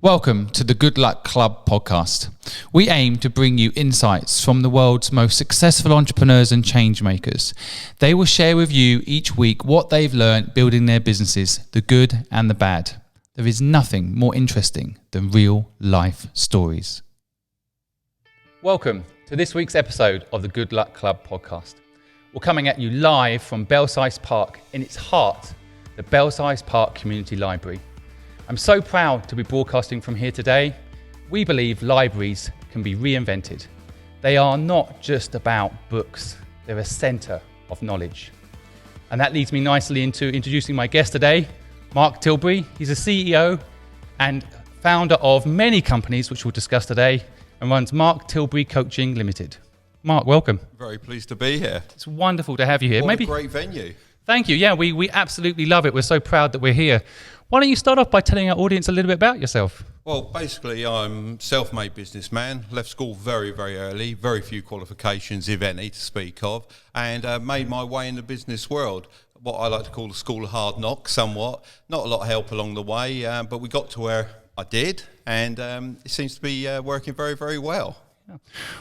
Welcome to the Good Luck Club podcast. We aim to bring you insights from the world's most successful entrepreneurs and change makers. They will share with you each week what they've learned building their businesses, the good and the bad. There is nothing more interesting than real life stories. Welcome to this week's episode of the Good Luck Club podcast. We're coming at you live from Belsize Park, in its heart, the Belsize Park Community Library. I'm so proud to be broadcasting from here today. We believe libraries can be reinvented. They are not just about books, they're a centre of knowledge. And that leads me nicely into introducing my guest today, Mark Tilbury. He's a CEO and founder of many companies, which we'll discuss today, and runs Mark Tilbury Coaching Limited. Mark, welcome. Very pleased to be here. It's wonderful to have you here. What a great venue. Thank you. Yeah, we absolutely love it. We're so proud that we're here. Why don't you start off by telling our audience a little bit about yourself? Well, basically, I'm a self-made businessman, left school very, very early, very few qualifications, if any, to speak of, and made my way in the business world. What I like to call the school of hard knocks, somewhat. Not a lot of help along the way, but we got to where I did, and it seems to be working very, very well.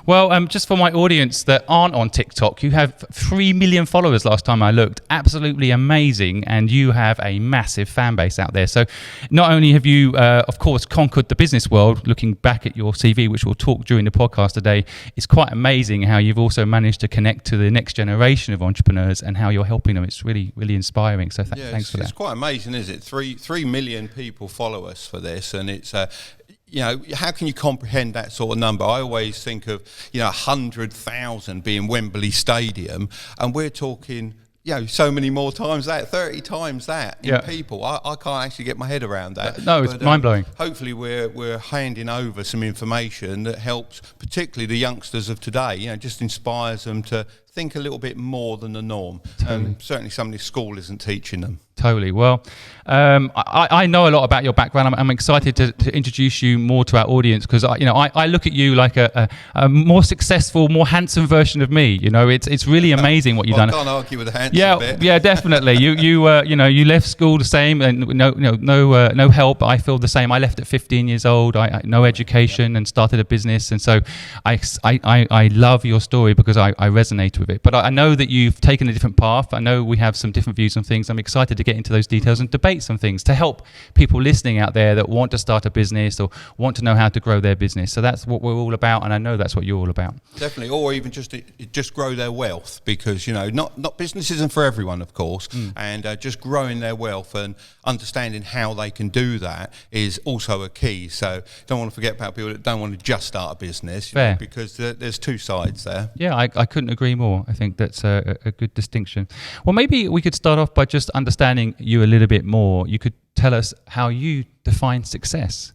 Well, just for my audience that aren't on TikTok, you have 3 million followers last time I looked. Absolutely amazing. And you have a massive fan base out there. So not only have you, of course, conquered the business world, looking back at your CV, which we'll talk during the podcast today, it's quite amazing how you've also managed to connect to the next generation of entrepreneurs and how you're helping them. It's really, really inspiring. So thanks for that. It's quite amazing, isn't it? 3 million people follow us for this. And it's... how can you comprehend that sort of number? I always think of, 100,000 being Wembley Stadium, and we're talking, so many more times that, 30 times that in people. I can't actually get my head around that. No, it's mind-blowing. Hopefully we're handing over some information that helps, particularly the youngsters of today, just inspires them to think a little bit more than the norm. Totally. Certainly something school isn't teaching them. Totally. Well, I know a lot about your background. I'm excited to introduce you more to our audience because I look at you like a more successful, more handsome version of me. It's really amazing what you've done. I can't argue with the handsome bit. Yeah, definitely. You left school the same and no help. I feel the same. I left at 15 years old. I no education and started a business, and so I love your story because I resonate with it. But I know that you've taken a different path. I know we have some different views on things. I'm excited to get into those details and debate some things to help people listening out there that want to start a business or want to know how to grow their business. So that's what we're all about, and I know that's what you're all about. Definitely, or even just grow their wealth because not business isn't for everyone, of course, and just growing their wealth and understanding how they can do that is also a key. So don't want to forget about people that don't want to just start a business, because there's two sides there. Yeah, I couldn't agree more. I think that's a good distinction. Well, maybe we could start off by just understanding you a little bit more. You could tell us how you define success.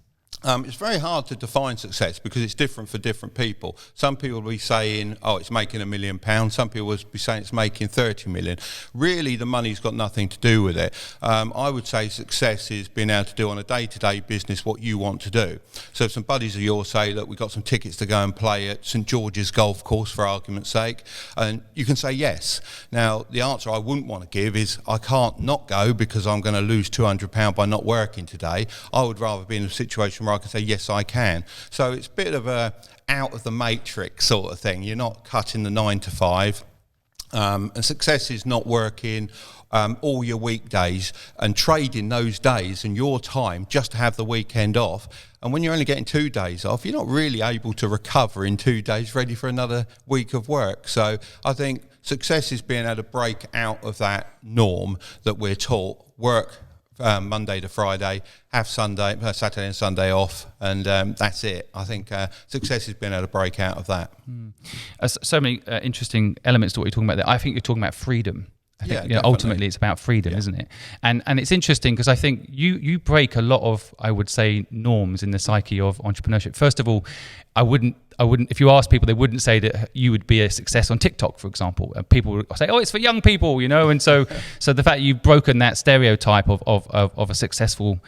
It's very hard to define success because it's different for different people. Some people will be saying, it's making £1 million. Some people will be saying it's making 30 million. Really, the money's got nothing to do with it. I would say success is being able to do on a day-to-day business what you want to do. So if some buddies of yours say, look, we've got some tickets to go and play at St George's Golf Course, for argument's sake, and you can say yes. Now, the answer I wouldn't want to give is I can't not go because I'm going to lose £200 by not working today. I would rather be in a situation where I can say, yes, I can. So it's a bit of a out of the matrix sort of thing. You're not cutting the 9 to 5. And success is not working all your weekdays and trading those days and your time just to have the weekend off. And when you're only getting 2 days off, you're not really able to recover in 2 days, ready for another week of work. So I think success is being able to break out of that norm that we're taught. Work Monday to Friday, have Saturday and Sunday off, and that's it. I think success has been able to break out of that. So many interesting elements to what you're talking about there. I think you're talking about freedom. I think ultimately it's about freedom, isn't it? And it's interesting because I think you break a lot of, I would say, norms in the psyche of entrepreneurship. First of all, I wouldn't, if you ask people, they wouldn't say that you would be a success on TikTok, for example. People would say, it's for young people, and so the fact that you've broken that stereotype of a successful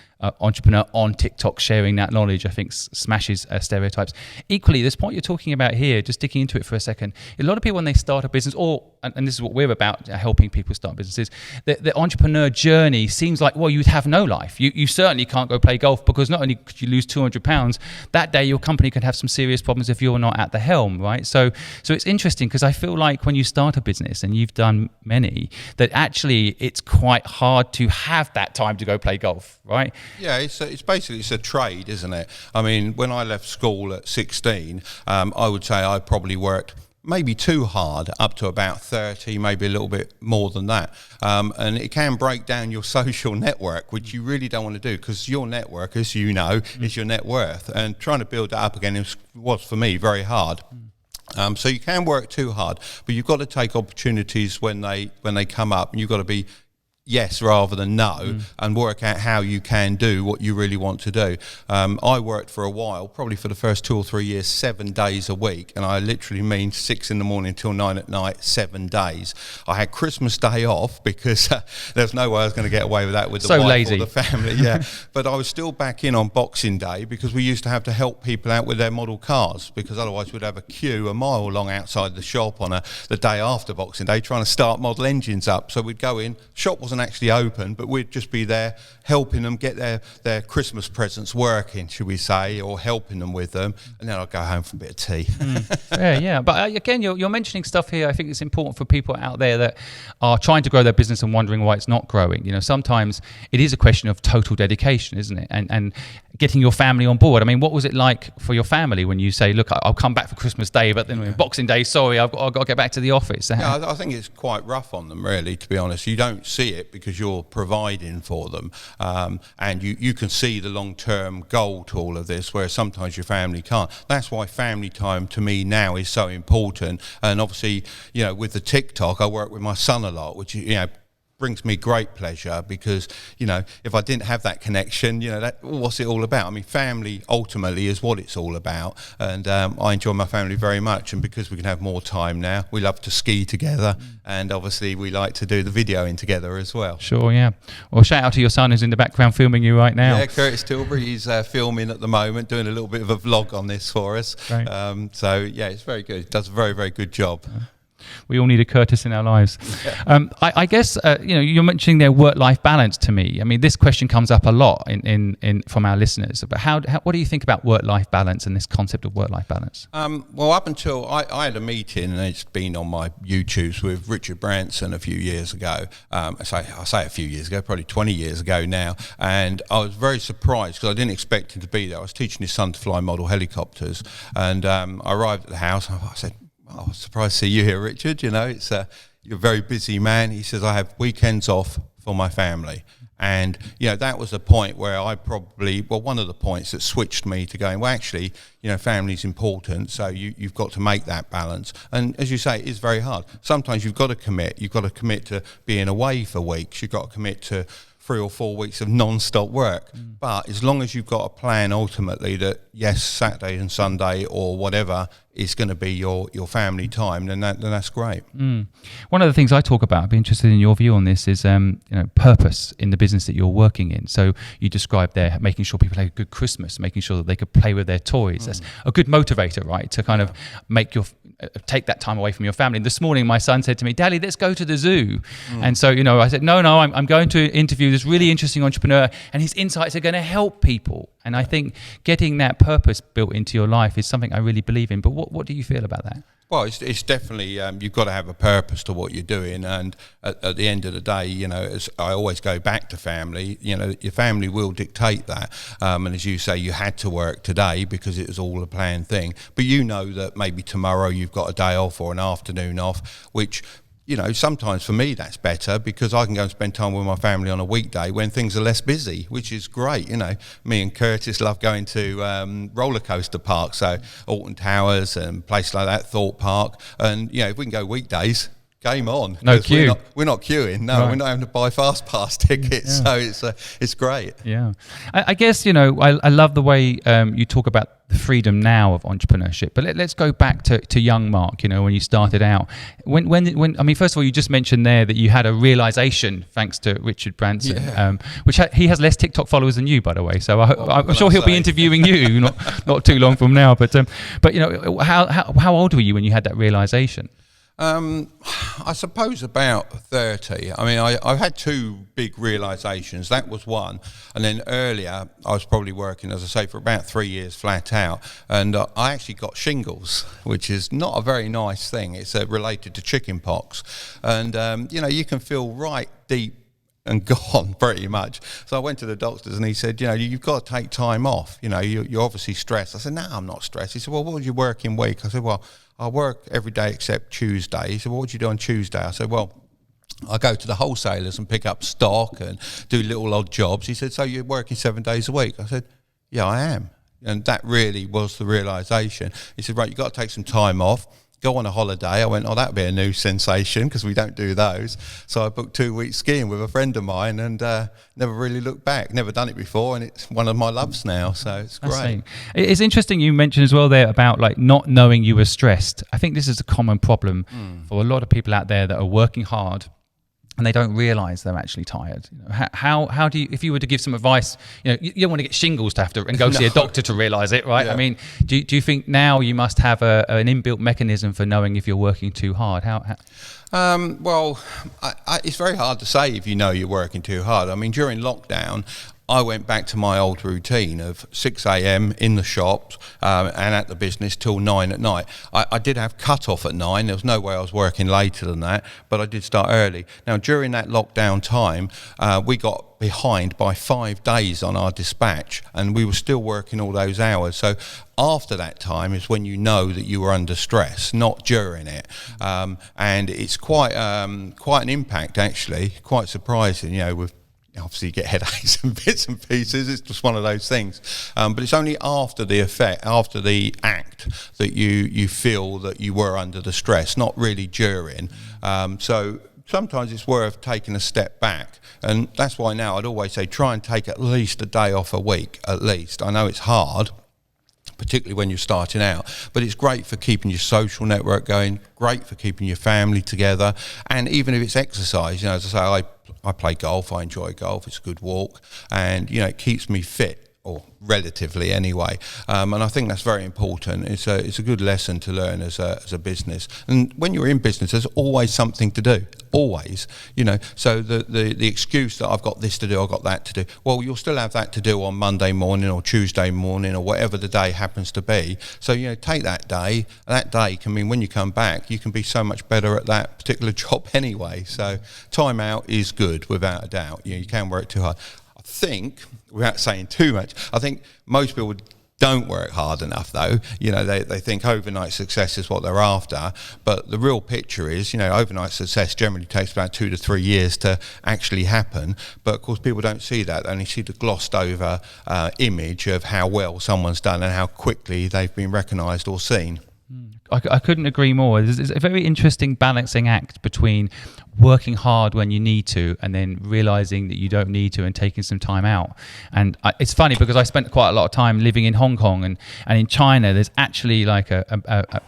entrepreneur on TikTok sharing that knowledge, I think smashes stereotypes. Equally, this point you're talking about here, just digging into it for a second, a lot of people when they start a business, and this is what we're about, helping people start businesses, the entrepreneur journey seems like, well, you'd have no life. You certainly can't go play golf, because not only could you lose £200, that day your company could have some serious problems if you're not at the helm, right? So it's interesting, because I feel like when you start a business, and you've done many, that actually it's quite hard to have that time to go play golf, right? Yeah, it's basically a trade, isn't it? I mean, when I left school at 16, I would say I probably worked maybe too hard up to about 30, maybe a little bit more than that. And it can break down your social network, which you really don't want to do, because your network, as you know, is your net worth. And trying to build that up again was for me very hard. So you can work too hard, but you've got to take opportunities when they come up, and you've got to be yes rather than no, and work out how you can do what you really want to do. I worked for a while, probably for the first 2 or 3 years, 7 days a week, and I literally mean 6 in the morning till 9 at night, 7 days. I had Christmas Day off, because there's no way I was going to get away with that with the wife lazy. or the family. Yeah, but I was still back in on Boxing Day, because we used to have to help people out with their model cars, because otherwise we'd have a queue a mile long outside the shop on the day after Boxing Day trying to start model engines up. So we'd go in, shop wasn't actually open, but we'd just be there helping them get their Christmas presents working, should we say, or helping them with them, and then I'd go home for a bit of tea. Yeah. But again, you're mentioning stuff here. I think it's important for people out there that are trying to grow their business and wondering why it's not growing. You know, sometimes it is a question of total dedication, isn't it? And getting your family on board. I mean, what was it like for your family when you say, look, I'll come back for Christmas Day, but then Boxing Day, sorry, I've got to get back to the office? Yeah, I think it's quite rough on them, really, to be honest. You don't see it because you're providing for them, and you can see the long-term goal to all of this, whereas sometimes your family can't. That's why family time to me now is so important. And obviously, you know, with the TikTok, I work with my son a lot, which, you know, brings me great pleasure, because, you know, if I didn't have that connection, you know, what's it all about? I mean, family ultimately is what it's all about, and I enjoy my family very much, and because we can have more time now, we love to ski together, and obviously we like to do the videoing together as well. Sure, yeah. Well, shout out to your son who's in the background filming you right now. Yeah, Mark Tilbury, he's filming at the moment, doing a little bit of a vlog on this for us. Right. So yeah, it's very good. He does a very, very good job. We all need a Curtis in our lives. I guess you know, you're mentioning their work-life balance to me. I mean, this question comes up a lot in from our listeners. But how what do you think about work-life balance and this concept of work-life balance? Well, up until I had a meeting, and it's been on my YouTubes, with Richard Branson a few years ago. I say a few years ago, probably 20 years ago now. And I was very surprised, because I didn't expect him to be there. I was teaching his son to fly model helicopters, and I arrived at the house. And I said, I was surprised to see you here, Richard. You know, it's you're a very busy man. He says, I have weekends off for my family. And, you know, that was a point where I probably, well, one of the points that switched me to going, well, actually, you know, family's important, so you've got to make that balance. And as you say, it is very hard. Sometimes you've got to commit. You've got to commit to being away for weeks. You've got to commit to 3 or 4 weeks of non-stop work. But as long as you've got a plan ultimately that, yes, Saturday and Sunday or whatever is going to be your family time, then that's great. One of the things I talk about, I'd be interested in your view on this, is you know, purpose in the business that you're working in. So you described there making sure people had a good Christmas, making sure that they could play with their toys. That's a good motivator, right? To kind of make take that time away from your family. And this morning my son said to me, Daddy, let's go to the zoo. And so, you know, I said, no, I'm going to interview this really interesting entrepreneur, and his insights are going to help people. And I think getting that purpose built into your life is something I really believe in. But what do you feel about that? Well, it's definitely, you've got to have a purpose to what you're doing. And at the end of the day, you know, as I always go back to family, you know, your family will dictate that. And as you say, you had to work today because it was all a planned thing. But you know that maybe tomorrow you've got a day off or an afternoon off, which, you know, sometimes for me that's better, because I can go and spend time with my family on a weekday when things are less busy, which is great. You know, me and Curtis love going to roller coaster parks, so Alton Towers and places like that, Thorpe Park, and you know, if we can go weekdays, game on. No queue. We're not queuing. No, we're not having to buy fast pass tickets. Yeah. So it's great. Yeah, I guess I love the way you talk about the freedom now of entrepreneurship. But let's go back to young Mark. When you started out, when I mean, first of all, you just mentioned there that you had a realization thanks to Richard Branson, which he has less TikTok followers than you, by the way. So I'm sure he'll be interviewing you not too long from now. But how old were you when you had that realization? I suppose about 30. I mean, I've had two big realisations. That was one. And then earlier, I was probably working, as I say, for about 3 years flat out. And I actually got shingles, which is not a very nice thing. It's related to chicken pox. And, you can feel right deep and gone pretty much. So I went to the doctors and he said, you've got to take time off. You're obviously stressed. I said, no, I'm not stressed. He said, well, what was your working week? I said, well, I work every day except Tuesday. He said, what would you do on Tuesday? I said, well, I go to the wholesalers and pick up stock and do little odd jobs. He said, so you're working 7 days a week? I said, yeah, I am. And that really was the realisation. He said, right, you've got to take some time off. Go on a holiday. I went, oh, that'd be a new sensation because we don't do those. So I booked 2 weeks skiing with a friend of mine and never really looked back. Never done it before, and it's one of my loves now. So it's great. It's interesting you mentioned as well there about like not knowing you were stressed. I think this is a common problem for a lot of people out there that are working hard and they don't realise they're actually tired. How do you, if you were to give some advice, you don't want to get shingles to have to and go see a doctor to realise it, right? Yeah. I mean, do you think now you must have an inbuilt mechanism for knowing if you're working too hard? Well, it's very hard to say if you know you're working too hard. I mean, during lockdown, I went back to my old routine of 6 a.m. in the shops and at the business till 9 at night. I did have cut-off at 9. There was no way I was working later than that, but I did start early. Now, during that lockdown time, we got behind by 5 days on our dispatch, and we were still working all those hours. So after that time is when you know that you were under stress, not during it. And it's quite an impact, actually, quite surprising, with obviously you get headaches and bits and pieces. It's just one of those things. But it's only after the effect, after the act, that you feel that you were under the stress, not really during. So sometimes it's worth taking a step back. And that's why now I'd always say try and take at least a day off a week, at least. I know it's hard, particularly when you're starting out, but it's great for keeping your social network going, great for keeping your family together, and even if it's exercise, as I say, I play golf, I enjoy golf, it's a good walk, and it keeps me fit, or relatively anyway, and I think that's very important. It's a good lesson to learn as a business, and when you're in business there's always something to do, always, so the excuse that I've got this to do, I've got that to do, well, you'll still have that to do on Monday morning or Tuesday morning or whatever the day happens to be. So take that day, and that day can mean when you come back you can be so much better at that particular job anyway. So time out is good, without a doubt. You can work too hard. I think, without saying too much, I think most people don't work hard enough, though. They think overnight success is what they're after, but the real picture is, overnight success generally takes about 2 to 3 years to actually happen. But of course, people don't see that; they only see the glossed over image of how well someone's done and how quickly they've been recognised or seen. I couldn't agree more. It's a very interesting balancing act between working hard when you need to and then realizing that you don't need to and taking some time out. And it's funny because I spent quite a lot of time living in Hong Kong and in China. There's actually like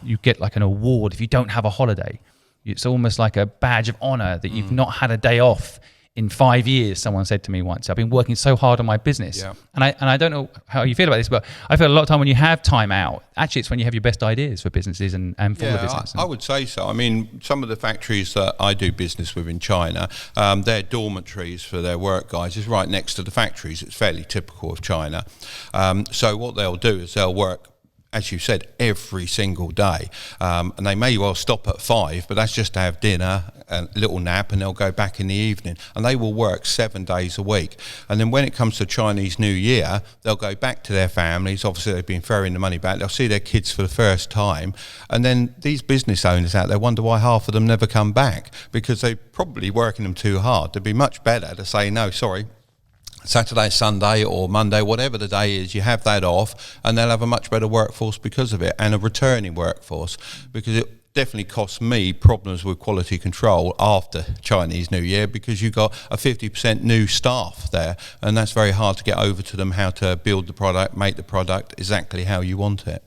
you get like an award if you don't have a holiday. It's almost like a badge of honor that you've not had a day off in 5 years. Someone said to me once, I've been working so hard on my business. Yeah. And I don't know how you feel about this, but I feel a lot of time when you have time out, actually it's when you have your best ideas for businesses and for the business. I would say so. I mean, some of the factories that I do business with in China, their dormitories for their work guys is right next to the factories. It's fairly typical of China. So what they'll do is they'll work, as you said, every single day. And they may well stop at 5, but that's just to have dinner, a little nap, and they'll go back in the evening. And they will work 7 days a week. And then when it comes to Chinese New Year, they'll go back to their families. Obviously, they've been ferrying the money back. They'll see their kids for the first time. And then these business owners out there wonder why half of them never come back, because they're probably working them too hard. It'd be much better to say, no, sorry, Saturday, Sunday or Monday, whatever the day is, you have that off, and they'll have a much better workforce because of it, and a returning workforce, because definitely cost me problems with quality control after Chinese New Year, because you got a 50% new staff there, and that's very hard to get over to them how to build the product, make the product exactly how you want it.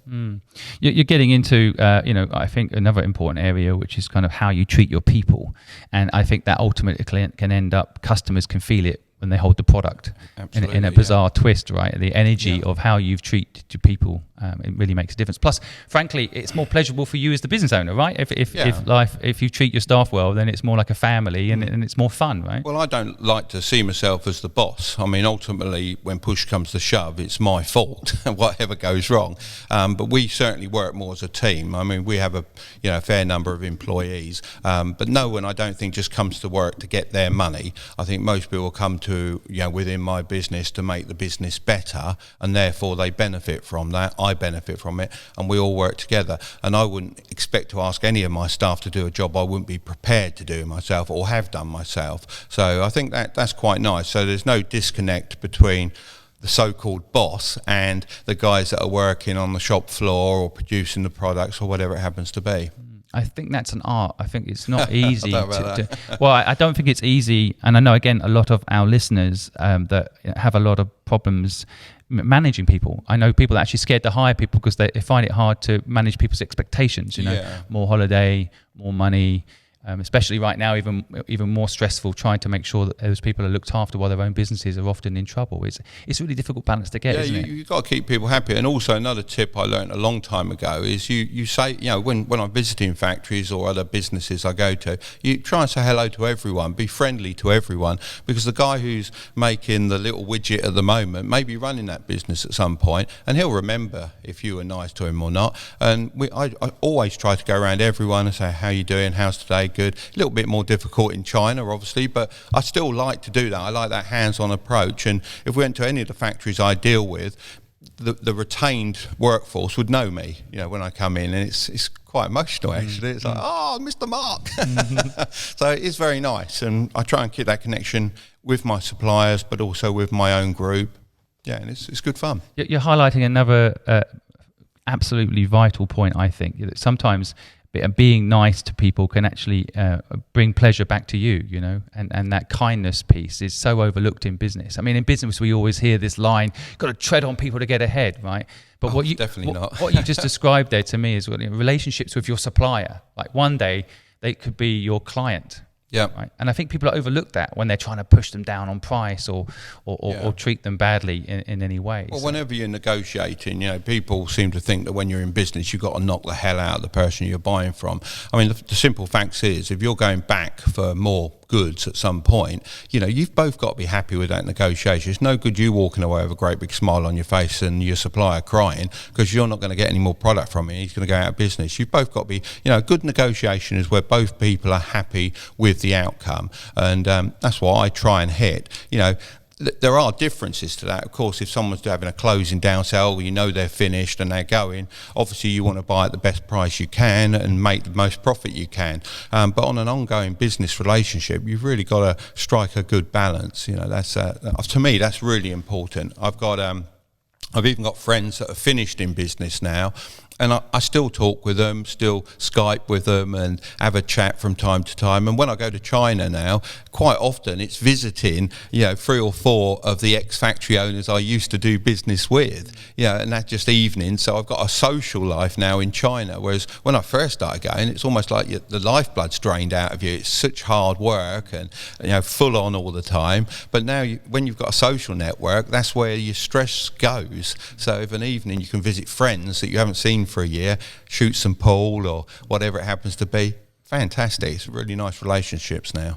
You're getting into, I think another important area, which is kind of how you treat your people, and I think that ultimately can end up, customers can feel it when they hold the product in a bizarre twist, right? The energy of how you've treated your people, it really makes a difference. Plus, frankly, it's more pleasurable for you as the business owner, right? If you treat your staff well, then it's more like a family, and it's more fun, right? Well, I don't like to see myself as the boss. I mean, ultimately, when push comes to shove, it's my fault, whatever goes wrong. But we certainly work more as a team. I mean, we have a fair number of employees, but no one, I don't think, just comes to work to get their money. I think most people come to within my business to make the business better, and therefore they benefit from that. I benefit from it, and we all work together. And I wouldn't expect to ask any of my staff to do a job I wouldn't be prepared to do myself or have done myself. So I think that's quite nice. So there's no disconnect between the so-called boss and the guys that are working on the shop floor or producing the products or whatever it happens to be. I think that's an art. I think it's not easy. Well, I don't think it's easy. And I know, again, a lot of our listeners that have a lot of problems managing people. I know people that are actually scared to hire people because they find it hard to manage people's expectations, more holiday, more money. Especially right now, even more stressful, trying to make sure that those people are looked after while their own businesses are often in trouble. It's a really difficult balance to get, isn't it? You've got to keep people happy. And also another tip I learned a long time ago is you say, when I'm visiting factories or other businesses I go to, you try and say hello to everyone, be friendly to everyone, because the guy who's making the little widget at the moment may be running that business at some point, and he'll remember if you were nice to him or not. And I always try to go around everyone and say, how you doing, how's today? Good. A little bit more difficult in China, obviously, but I still like to do that. I like that hands-on approach. And if we went to any of the factories I deal with, the retained workforce would know me, when I come in, and it's quite emotional, actually. It's like, oh, Mr. Mark. So it is very nice, and I try and keep that connection with my suppliers, but also with my own group. Yeah, and it's good fun. You're highlighting another absolutely vital point, I think. Sometimes being nice to people can actually bring pleasure back to you, and that kindness piece is so overlooked in business. I mean, in business, we always hear this line, got to tread on people to get ahead, right? But what you just described there to me is relationships with your supplier. Like one day, they could be your client. Yeah, right? And I think people overlook that when they're trying to push them down on price or treat them badly in any way. Well, whenever you're negotiating, people seem to think that when you're in business, you've got to knock the hell out of the person you're buying from. I mean, the simple fact is, if you're going back for more goods at some point, you've both got to be happy with that negotiation. It's no good you walking away with a great big smile on your face and your supplier crying because you're not going to get any more product from him. He's going to go out of business. You've both got to be, good negotiation is where both people are happy with the outcome, and that's what I try and hit. There are differences to that. Of course, if someone's having a closing down sale, they're finished and they're going, obviously you want to buy at the best price you can and make the most profit you can. But on an ongoing business relationship, you've really got to strike a good balance. That's to me, that's really important. I've even got friends that are finished in business now, and I still talk with them, still Skype with them and have a chat from time to time. And when I go to China now, quite often it's visiting, 3 or 4 of the ex-factory owners I used to do business with, and that's just evenings. So I've got a social life now in China, whereas when I first started going, it's almost like the lifeblood's drained out of you. It's such hard work and, full on all the time. But now when you've got a social network, that's where your stress goes. So if an evening you can visit friends that you haven't seen for a year, shoot some pool or whatever it happens to be, fantastic. It's really nice relationships now.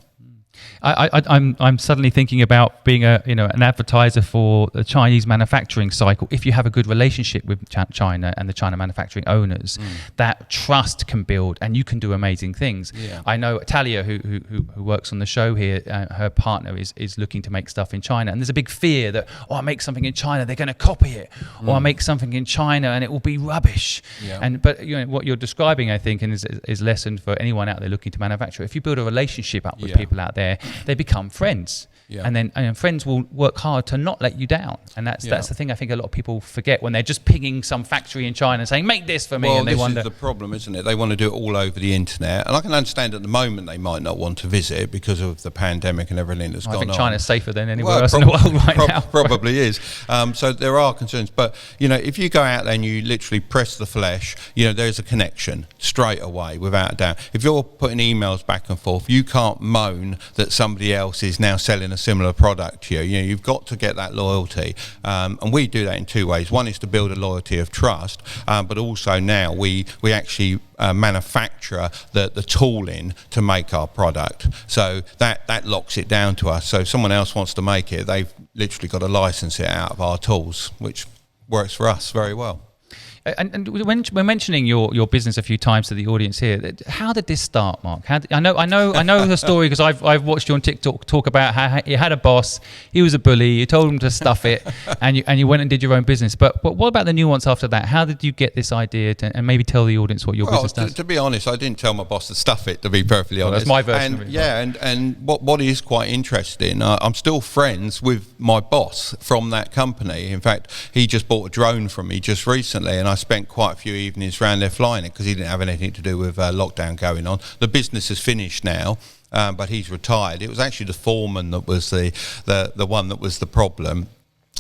I'm suddenly thinking about being an advertiser for the Chinese manufacturing cycle. If you have a good relationship with China and the China manufacturing owners, that trust can build, and you can do amazing things. Yeah. I know Talia, who works on the show here, her partner is looking to make stuff in China, and there's a big fear that I make something in China, they're going to copy it, or I make something in China and it will be rubbish. Yeah. But what you're describing, I think, and is lesson for anyone out there looking to manufacture. If you build a relationship up with people out there, they become friends. and then friends will work hard to not let you down. And that's the thing I think a lot of people forget when they're just pinging some factory in China and saying, make this for me. Well, and they this wonder. is the problem, isn't it? They want to do it all over the internet. And I can understand at the moment they might not want to visit because of the pandemic and everything that's gone on. I think China's safer than anywhere else in the world right now. Probably is. So there are concerns. But, if you go out there and you literally press the flesh, there's a connection straight away, without a doubt. If you're putting emails back and forth, you can't moan that somebody else is now selling a similar product to you. You've got to get that loyalty. And we do that in two ways. One is to build a loyalty of trust, but also now we actually manufacture the tooling to make our product. So that locks it down to us. So if someone else wants to make it, they've literally got to license it out of our tools, which works for us very well. And when we're mentioning your business a few times to the audience here, how did this start, Mark? I know the story because I've watched you on TikTok talk about how you had a boss, he was a bully, you told him to stuff it, and you went and did your own business. But what about the nuance after that? How did you get this idea and maybe tell the audience what your business does? To be honest, I didn't tell my boss to stuff it. To be perfectly honest, that's my version of it. And what is quite interesting, I'm still friends with my boss from that company. In fact, he just bought a drone from me just recently, and I spent quite a few evenings around there flying it because he didn't have anything to do with lockdown going on. The business is finished now, but he's retired. It was actually the foreman that was the one that was the problem.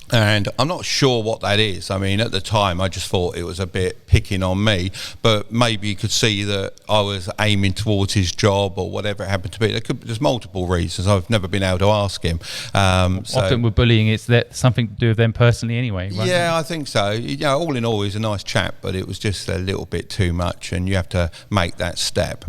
And I'm not sure what that is. I mean, at the time, I just thought it was a bit picking on me, but maybe you could see that I was aiming towards his job or whatever it happened to be. There's multiple reasons. I've never been able to ask him. Often with bullying, it's that something to do with them personally anyway, right? Yeah, I think so. All in all, he's a nice chap, but it was just a little bit too much, and you have to make that step.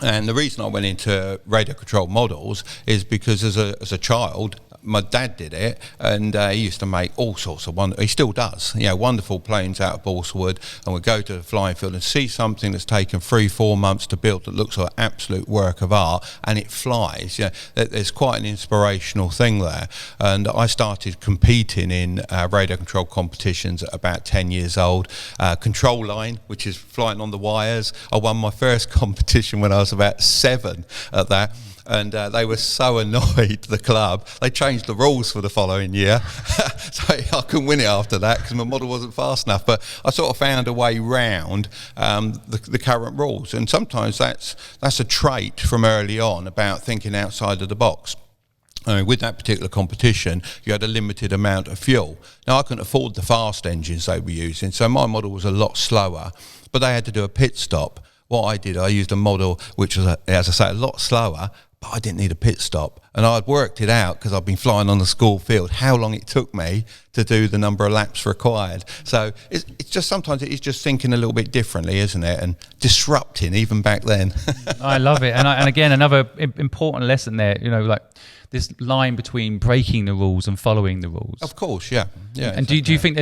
And the reason I went into radio control models is because as a child, my dad did it, and he used to make all sorts of he still does, wonderful planes out of balsa wood, and we'd go to the flying field and see something that's taken 3-4 months to build that looks like an absolute work of art, and it flies. There's quite an inspirational thing there. And I started competing in radio control competitions at about 10 years old. Control line, which is flying on the wires. I won my first competition when I was about 7 at that. And they were so annoyed, the club. They changed the rules for the following year. So I couldn't win it after that because my model wasn't fast enough. But I sort of found a way round the current rules. And sometimes that's a trait from early on about thinking outside of the box. With that particular competition, you had a limited amount of fuel. Now, I couldn't afford the fast engines they were using, so my model was a lot slower, but they had to do a pit stop. What I did, I used a model which was, as I say, a lot slower, but I didn't need a pit stop. And I'd worked it out because I'd been flying on the school field, how long it took me to do the number of laps required. So it's just sometimes it is just thinking a little bit differently, isn't it? And disrupting even back then. I love it. And again, another important lesson there, like this line between breaking the rules and following the rules. Of course, yeah. And do you think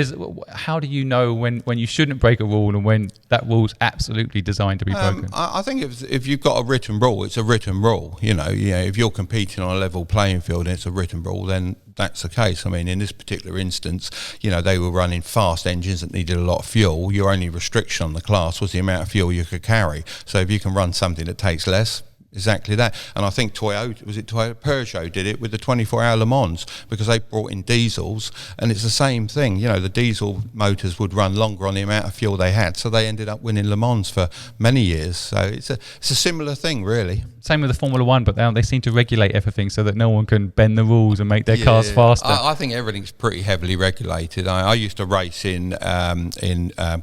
how do you know when you shouldn't break a rule and when that rule's absolutely designed to be broken? I think if you've got a written rule, it's a written rule. If you're competing on a level playing field and it's a written rule, then that's the case. I mean, in this particular instance, they were running fast engines that needed a lot of fuel. Your only restriction on the class was the amount of fuel you could carry. So if you can run something that takes less, exactly that. And I think Peugeot did it with the 24-hour Le Mans because they brought in diesels, and it's the same thing. The diesel motors would run longer on the amount of fuel they had, so they ended up winning Le Mans for many years. So it's a similar thing, really. Same with the Formula One, but they seem to regulate everything so that no one can bend the rules and make their cars faster. I think everything's pretty heavily regulated. I used to race in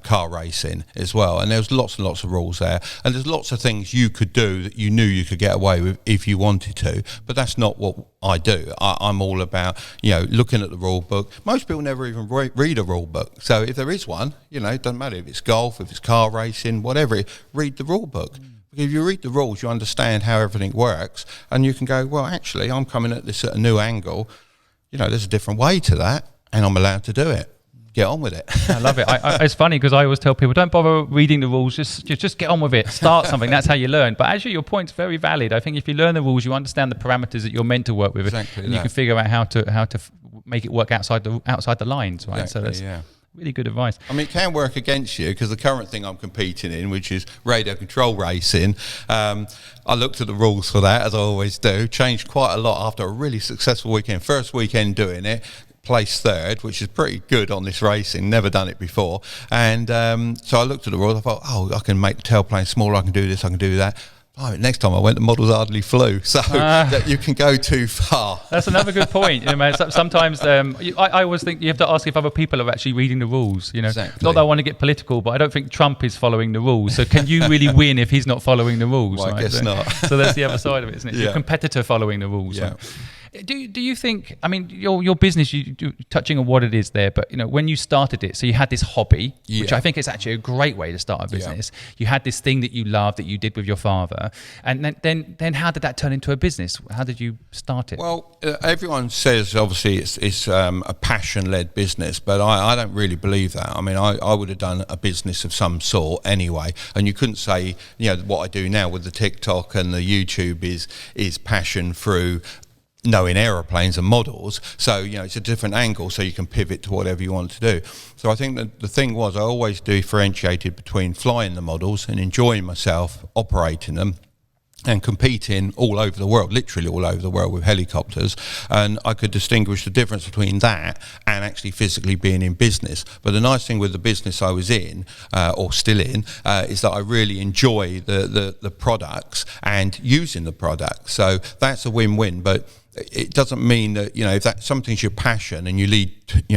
car racing as well, and there was lots and lots of rules there, and there's lots of things you could do that you knew you could get away with if you wanted to, but that's not what I do. I'm all about looking at the rule book. Most people never even read a rule book, so if there is one, it doesn't matter if it's golf, if it's car racing, whatever, read the rule book. If you read the rules, you understand how everything works, and you can go, well, actually, I'm coming at this at a new angle. There's a different way to that, and I'm allowed to do it. Get on with it. I love it. It's funny because I always tell people, don't bother reading the rules, just get on with it. Start something. That's how you learn. But actually, your point's very valid. I think if you learn the rules, you understand the parameters that you're meant to work with, exactly, and you can figure out how to make it work outside the lines, right? Exactly, Really good advice. I mean, it can work against you because the current thing I'm competing in, which is radio control racing, I looked at the rules for that, as I always do, changed quite a lot after a really successful weekend. First weekend doing it, placed third, which is pretty good on this racing, never done it before. And so I looked at the rules, I thought, I can make the tailplane smaller, I can do this, I can do that. Oh, next time I went, the models hardly flew, so that you can go too far. That's another good point. Sometimes I always think you have to ask if other people are actually reading the rules. Exactly. Not that I want to get political, but I don't think Trump is following the rules. So can you really win if he's not following the rules? Well, I guess not. So that's the other side of it, isn't it? Your competitor following the rules. Yeah. Right? Do you think, I mean, your business, touching on what it is there, but when you started it, so you had this hobby, which I think is actually a great way to start a business. You had this thing that you loved that you did with your father, and then how did that turn into a business? How did you start it? Well, everyone says obviously it's a passion-led business, but I don't really believe that. I mean, I would have done a business of some sort anyway, and you couldn't say what I do now with the TikTok and the YouTube is passion through knowing aeroplanes and models, so it's a different angle, so you can pivot to whatever you want to do. So I think that the thing was, I always differentiated between flying the models and enjoying myself operating them and competing all over the world, literally all over the world with helicopters, and I could distinguish the difference between that and actually physically being in business. But the nice thing with the business I was in, or still in, is that I really enjoy the products and using the products, so that's a win-win. But it doesn't mean that if that something's your passion and you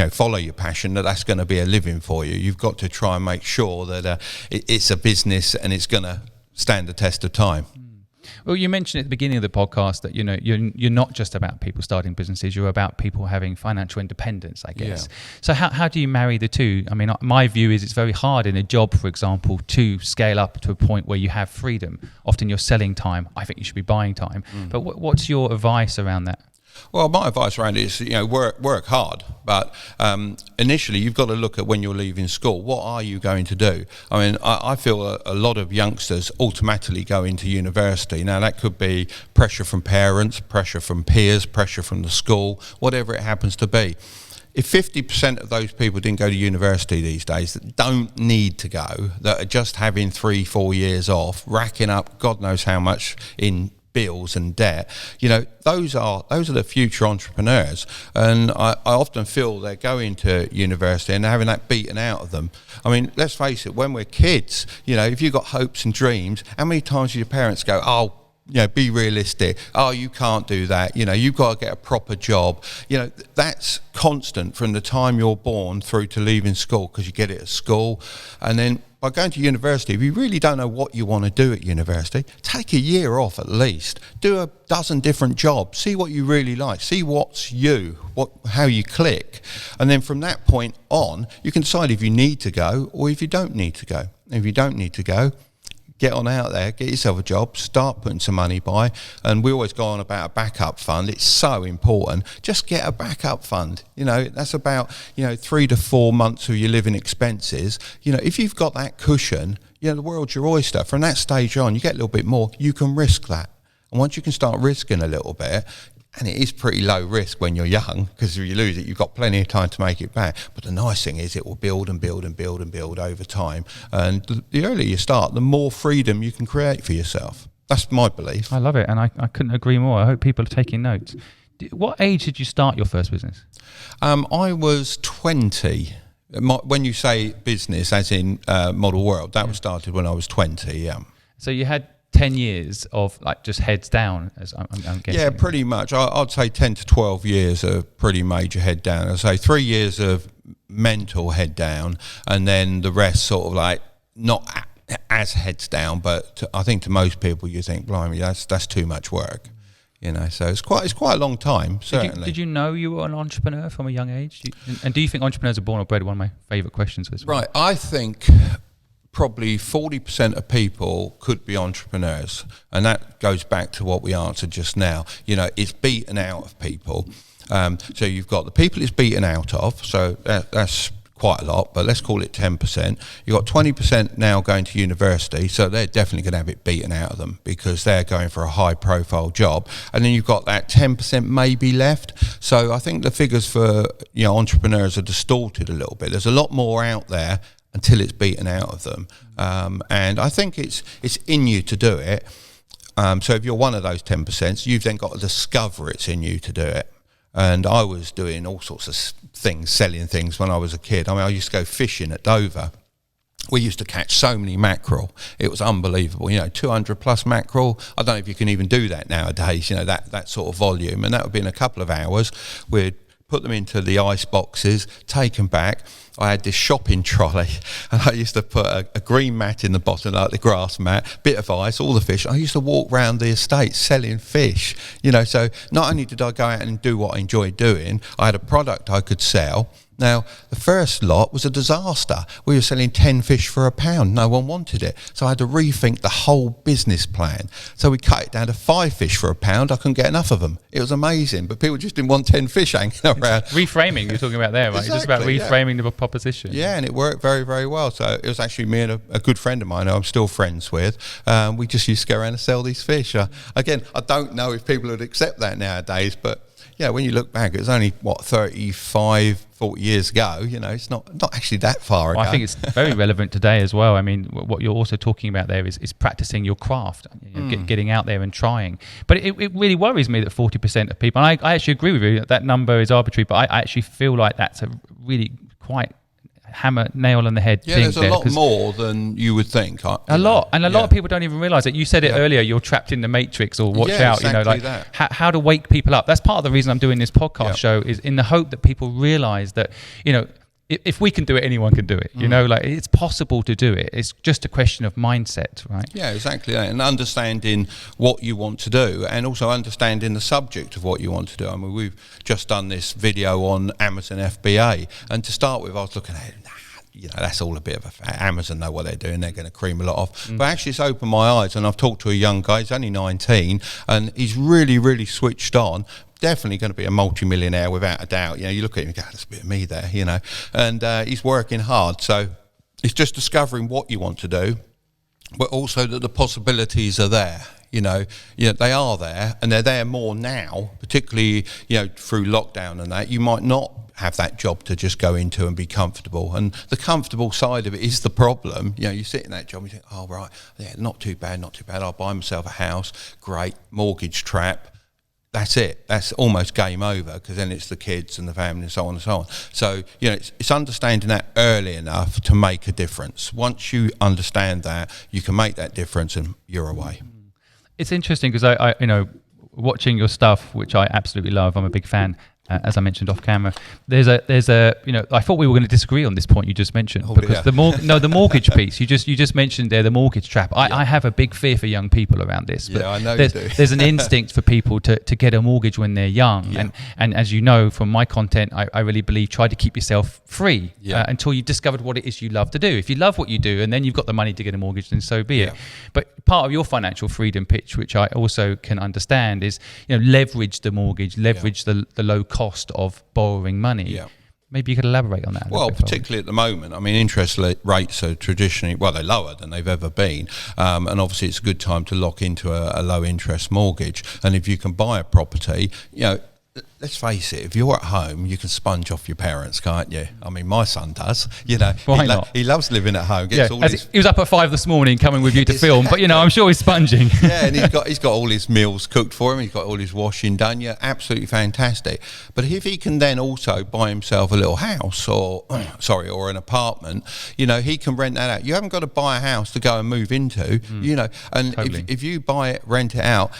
follow your passion, that's going to be a living for you. You've got to try and make sure that it's a business and it's going to stand the test of time. Well, you mentioned at the beginning of the podcast that you're not just about people starting businesses; you're about people having financial independence, I guess. Yeah. So how do you marry the two? I mean, my view is it's very hard in a job, for example, to scale up to a point where you have freedom. Often you're selling time. I think you should be buying time. But what's your advice around that? Well, my advice around it is, work hard, but initially you've got to look at when you're leaving school, what are you going to do? I mean, I feel a lot of youngsters automatically go into university. Now, that could be pressure from parents, pressure from peers, pressure from the school, whatever it happens to be. If 50% of those people didn't go to university these days that don't need to go, that are just having 3-4 years off, racking up God knows how much in bills and debt, those are the future entrepreneurs, and I often feel they're going to university and they're having that beaten out of them. I mean, let's face it, when we're kids, if you've got hopes and dreams, how many times do your parents go, be realistic, you can't do that, you've got to get a proper job? That's constant from the time you're born through to leaving school, because you get it at school. And then by going to university, if you really don't know what you want to do at university, take a year off at least, do a dozen different jobs, see what you really like, see what's how you click, and then from that point on you can decide if you need to go or if you don't need to go. If you don't need to go, get on out there, get yourself a job, start putting some money by. And we always go on about a backup fund. It's so important. Just get a backup fund. That's about 3 to 4 months of your living expenses. If you've got that cushion, the world's your oyster. From that stage on, you get a little bit more, you can risk that. And once you can start risking a little bit, and it is pretty low risk when you're young, because if you lose it, you've got plenty of time to make it back. But the nice thing is it will build and build and build and build over time. And the earlier you start, the more freedom you can create for yourself. That's my belief. I love it, and I couldn't agree more. I hope people are taking notes. What age did you start your first business? I was 20. When you say business, as in Model World, that was started when I was 20, yeah. So you had 10 years of just heads down, as I'm guessing. Yeah, pretty much. I'd say 10 to 12 years of pretty major head down. I'd say 3 years of mental head down, and then the rest sort of not as heads down, but I think to most people you think, blimey, that's too much work. So it's quite a long time, certainly. Did you know you were an entrepreneur from a young age? And do you think entrepreneurs are born or bred? One of my favourite questions was. Right, I think probably 40% of people could be entrepreneurs, and that goes back to what we answered just now. It's beaten out of people. So you've got the people it's beaten out of, so that's quite a lot, but let's call it 10%. You've got 20% now going to university, so they're definitely going to have it beaten out of them because they're going for a high-profile job. And then you've got that 10% maybe left. So I think the figures for entrepreneurs are distorted a little bit. There's a lot more out there until it's beaten out of them. And I think it's in you to do it. So if you're one of those 10%, you've then got to discover it's in you to do it. And I was doing all sorts of things, selling things when I was a kid. I mean, I used to go fishing at Dover. We used to catch so many mackerel. It was unbelievable. 200 plus mackerel. I don't know if you can even do that nowadays, that sort of volume. And that would be in a couple of hours. We'd put them into the ice boxes, take them back. I had this shopping trolley, and I used to put a green mat in the bottom, like the grass mat, bit of ice, all the fish. I used to walk around the estate selling fish, so not only did I go out and do what I enjoyed doing, I had a product I could sell. Now, the first lot was a disaster. We were selling 10 fish for £1. No one wanted it. So I had to rethink the whole business plan. So we cut it down to 5 fish for £1. I couldn't get enough of them. It was amazing. But people just didn't want 10 fish hanging around. Reframing you're talking about there, right? Exactly, it's just about reframing the proposition. Yeah, and it worked very, very well. So it was actually me and a good friend of mine who I'm still friends with. We just used to go around and sell these fish. Again, I don't know if people would accept that nowadays, but when you look back, it was only 35, 40 years ago. It's not actually that far ago. I think it's very relevant today as well. I mean, what you're also talking about there is practicing your craft, getting out there and trying. But it really worries me that 40% of people, and I actually agree with you that number is arbitrary, but I actually feel like that's a really quite hammer nail on the head thing. There's a lot more than you would think. A lot of people don't even realise it. You said it earlier, you're trapped in the matrix, or watch out, exactly how to wake people up. That's part of the reason I'm doing this podcast show, is in the hope that people realise that, if we can do it, anyone can do it. It's possible to do it. It's just a question of mindset, right? Yeah, exactly that. And understanding what you want to do, and also understanding the subject of what you want to do. I mean, we've just done this video on Amazon FBA, and to start with, I was looking at it, that's all a bit of Amazon know what they're doing. They're going to cream a lot off. But actually, it's opened my eyes, and I've talked to a young guy. He's only 19, and he's really, really switched on. Definitely going to be a multi-millionaire without a doubt. You look at him and go, that's a bit of me there, And he's working hard. So it's just discovering what you want to do, but also that the possibilities are there. They are there, and they're there more now, particularly, through lockdown and that. You might not have that job to just go into and be comfortable, and the comfortable side of it is the problem. You sit in that job and you think, oh right, not too bad, I'll buy myself a house, great, mortgage trap, that's it, that's almost game over, because then it's the kids and the family and so on and so on. So it's understanding that early enough to make a difference. Once you understand that, you can make that difference and you're away. It's interesting because I watching your stuff, which I absolutely love, I'm a big fan. As I mentioned off camera, there's a I thought we were going to disagree on this point you just mentioned, because the mortgage piece you just mentioned there, the mortgage trap. I have a big fear for young people around this. But I know you do. There's an instinct for people to get a mortgage when they're young, and as you know from my content, I really believe try to keep yourself free until you've discovered what it is you love to do. If you love what you do, and then you've got the money to get a mortgage, then so be it. But part of your financial freedom pitch, which I also can understand, is leverage the mortgage, leverage the low cost of borrowing money. Maybe you could elaborate on that. Well, particularly at the moment, I mean, interest rates are traditionally, they're lower than they've ever been, and obviously it's a good time to lock into a low interest mortgage. And if you can buy a property, let's face it, if you're at home, you can sponge off your parents, can't you? I mean, my son does. Why not? He loves living at home. He was up at 5 this morning coming with you to film, but I'm sure he's sponging. And he's got all his meals cooked for him. He's got all his washing done. Absolutely fantastic. But if he can then also buy himself a little house or an apartment, he can rent that out. You haven't got to buy a house to go and move into, and totally. if you buy it, rent it out,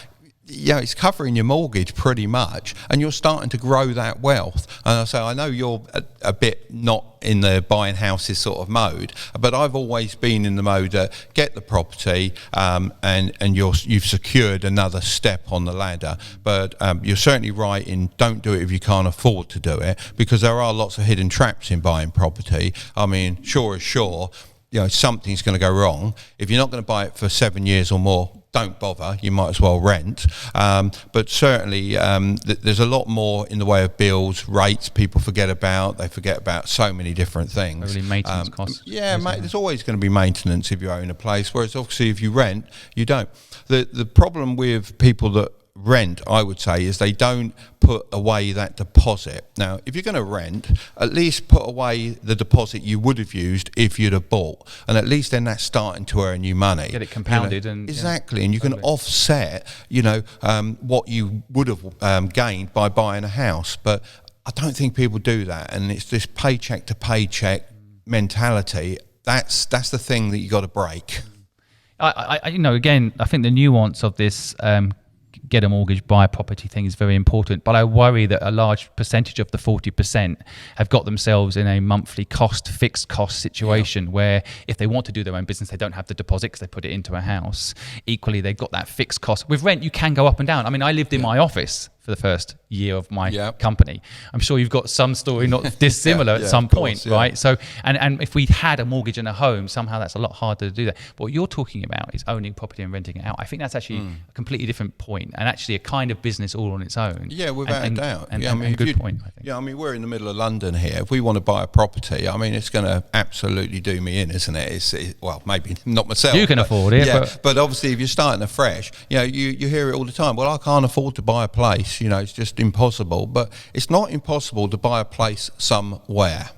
it's covering your mortgage pretty much, and you're starting to grow that wealth. And so I know you're a bit not in the buying houses sort of mode, but I've always been in the mode get the property, and you've secured another step on the ladder. But you're certainly right in don't do it if you can't afford to do it, because there are lots of hidden traps in buying property. I mean, sure as sure, something's going to go wrong. If you're not going to buy it for 7 years or more, don't bother, you might as well rent. But certainly there's a lot more in the way of bills, rates people forget about. They forget about so many different things. Really maintenance costs. Yeah, there's always going to be maintenance if you own a place, whereas obviously if you rent, you don't. The problem with people that rent, I would say, is they don't put away that deposit. Now, if you're going to rent, at least put away the deposit you would have used if you'd have bought, and at least then that's starting to earn you money. Get it compounded, and exactly, and you can offset, what you would have gained by buying a house. But I don't think people do that, and it's this paycheck to paycheck mentality. That's the thing that you got to break. Again, I think the nuance of this get a mortgage, buy a property thing is very important, but I worry that a large percentage of the 40% have got themselves in a monthly fixed cost situation where if they want to do their own business, they don't have the deposit because they put it into a house. Equally, they've got that fixed cost. With rent, you can go up and down. I mean, I lived in my office for the first year of my company. I'm sure you've got some story not dissimilar at some point, right? So, and if we had a mortgage and a home, somehow that's a lot harder to do that. But what you're talking about is owning property and renting it out. I think that's actually a completely different point, and actually a kind of business all on its own. Yeah, without a doubt. And good point, I think. Yeah, I mean, we're in the middle of London here. If we want to buy a property, I mean, it's going to absolutely do me in, isn't it? Well, maybe not myself. You can afford it. Yeah, but obviously if you're starting afresh, you hear it all the time. Well, I can't afford to buy a place. It's just impossible. But it's not impossible to buy a place somewhere.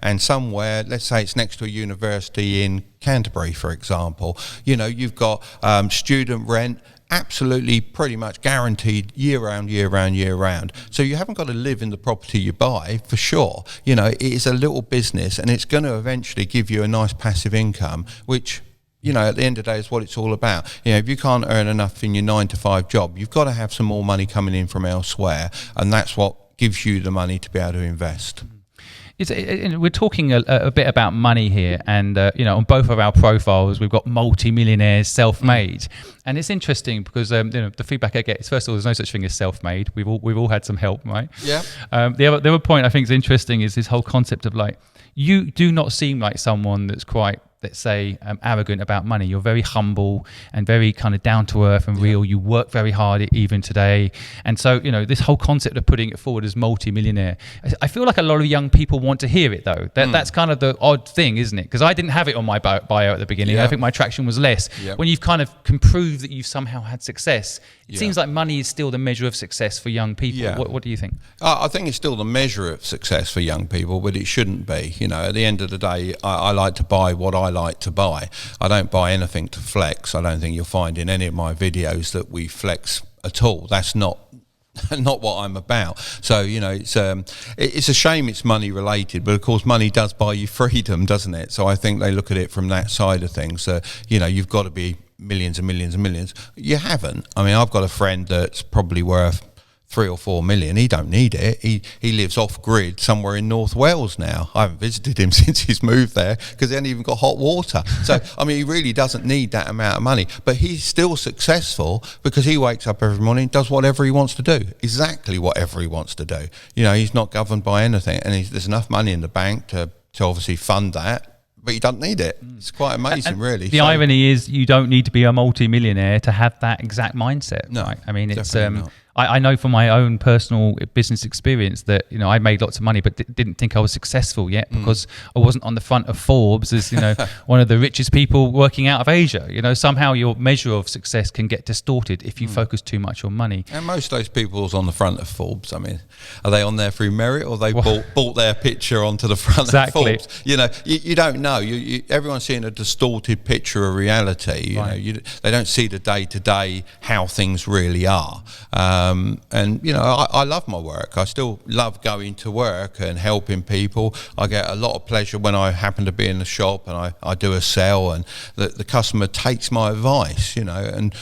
And somewhere, let's say it's next to a university in Canterbury, for example, you've got student rent, absolutely pretty much guaranteed year round. So you haven't got to live in the property you buy, for sure. It is a little business, and it's going to eventually give you a nice passive income, which at the end of the day is what it's all about. If you can't earn enough in your 9-to-5 job, you've got to have some more money coming in from elsewhere, and that's what gives you the money to be able to invest. We're talking a bit about money here, and on both of our profiles we've got multi-millionaires, self-made, and it's interesting because the feedback I get is, first of all, there's no such thing as self-made. We've all had some help, right? Yeah. The other point I think is interesting is this whole concept of, like, you do not seem like someone that's quite, let's say, arrogant about money. You're very humble and very kind of down to earth and real. You work very hard even today. And so, this whole concept of putting it forward as multi-millionaire, I feel like a lot of young people want to hear it, though. That's kind of the odd thing, isn't it? Because I didn't have it on my bio at the beginning. I think my traction was less. When you've kind of can prove that you've somehow had success, it seems like money is still the measure of success for young people. What do you think? I think it's still the measure of success for young people, but it shouldn't be. At the end of the day, I like to buy what I like to buy. I don't buy anything to flex. I don't think you'll find in any of my videos that we flex at all. That's not what I'm about. So it's a shame it's money related, but of course money does buy you freedom, doesn't it? So I think they look at it from that side of things. You've got to be millions and millions and millions. You haven't. I mean, I've got a friend that's probably worth 3 or 4 million. He don't need it. He lives off grid somewhere in North Wales now. I haven't visited him since he's moved there because he hasn't even got hot water. So I mean, he really doesn't need that amount of money, but he's still successful because he wakes up every morning, does whatever he wants to do, exactly whatever he wants to do. He's not governed by anything, and there's enough money in the bank to obviously fund that. But you don't need it. It's quite amazing, really. The irony is you don't need to be a multi-millionaire to have that exact mindset. No, right? I mean, it's not. I know from my own personal business experience that I made lots of money, but didn't think I was successful yet because I wasn't on the front of Forbes as one of the richest people working out of Asia. Somehow your measure of success can get distorted if you focus too much on money. And most of those people's on the front of Forbes. I mean, are they on there through merit, or they bought their picture onto the front of Forbes? You don't know. Everyone's seeing a distorted picture of reality. They don't see the day-to-day how things really are. I love my work. I still love going to work and helping people. I get a lot of pleasure when I happen to be in the shop and I do a sell, and the customer takes my advice, and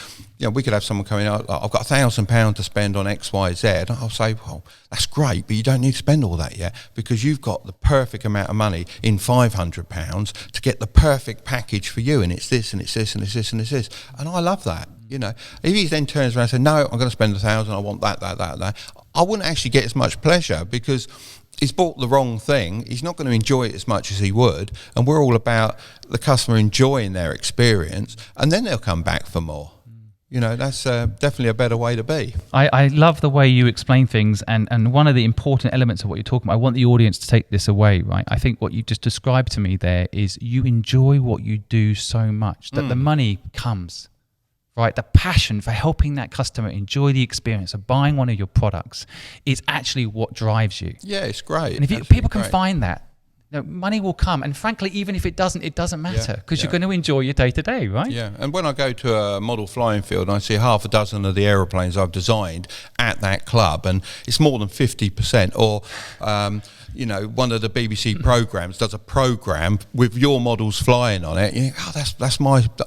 we could have someone coming out, I've got £1,000 to spend on X, Y, Z. I'll say, well, that's great, but you don't need to spend all that yet because you've got the perfect amount of money in £500 to get the perfect package for you, and it's this, and it's this, and it's this, and it's this. And I love that. If he then turns around and says, no, I'm going to spend £1,000, I want that, I wouldn't actually get as much pleasure because he's bought the wrong thing. He's not going to enjoy it as much as he would. And we're all about the customer enjoying their experience, and then they'll come back for more. That's definitely a better way to be. I love the way you explain things, and one of the important elements of what you're talking about, I want the audience to take this away, right? I think what you just described to me there is you enjoy what you do so much that the money comes, right? The passion for helping that customer enjoy the experience of buying one of your products is actually what drives you. Yeah, it's great. And if people can find that, money will come, and frankly, even if it doesn't matter, because you're going to enjoy your day-to-day, right? Yeah, and when I go to a model flying field and I see half a dozen of the aeroplanes I've designed at that club, and it's more than 50%, or one of the BBC programs does a program with your models flying on it. You think,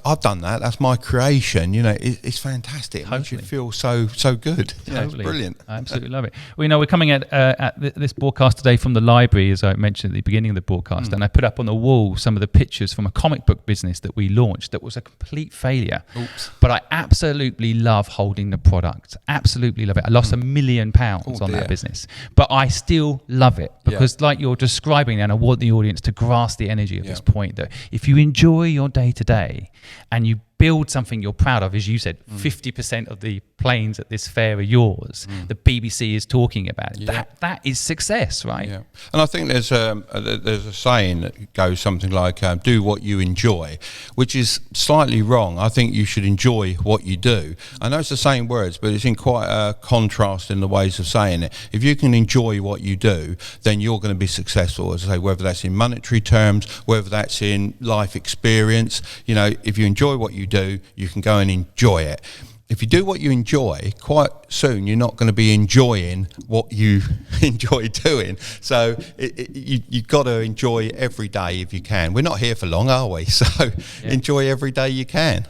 I've done that. That's my creation. It's fantastic. Totally. It makes you feel so good. Totally. It's brilliant. I absolutely love it. We're coming at this broadcast today from the library, as I mentioned at the beginning of the broadcast, and I put up on the wall some of the pictures from a comic book business that we launched that was a complete failure. Oops. But I absolutely love holding the product. Absolutely love it. I lost £1 million on that business, but I still love it because, like you're describing, and I want the audience to grasp the energy of this point, that if you enjoy your day to day and you build something you're proud of, as you said, 50% of the planes at this fair are yours. The BBC is talking about it. That is success, right? Yeah. And I think there's a saying that goes something like, do what you enjoy, which is slightly wrong. I think you should enjoy what you do. I know it's the same words, but it's in quite a contrast in the ways of saying it. If you can enjoy what you do, then you're going to be successful, as I say, whether that's in monetary terms, whether that's in life experience. If you enjoy what you do, you can go and enjoy it. If you do what you enjoy, quite soon you're not going to be enjoying what you enjoy doing. So you've got to enjoy every day if you can. We're not here for long, are we? So enjoy every day you can.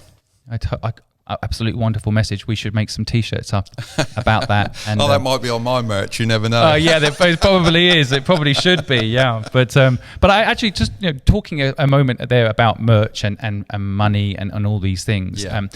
Absolutely wonderful message. We should make some T-shirts up about that. And, that might be on my merch. You never know. It probably is. It probably should be. Yeah, but I actually just talking a moment there about merch and money and all these things. Yeah.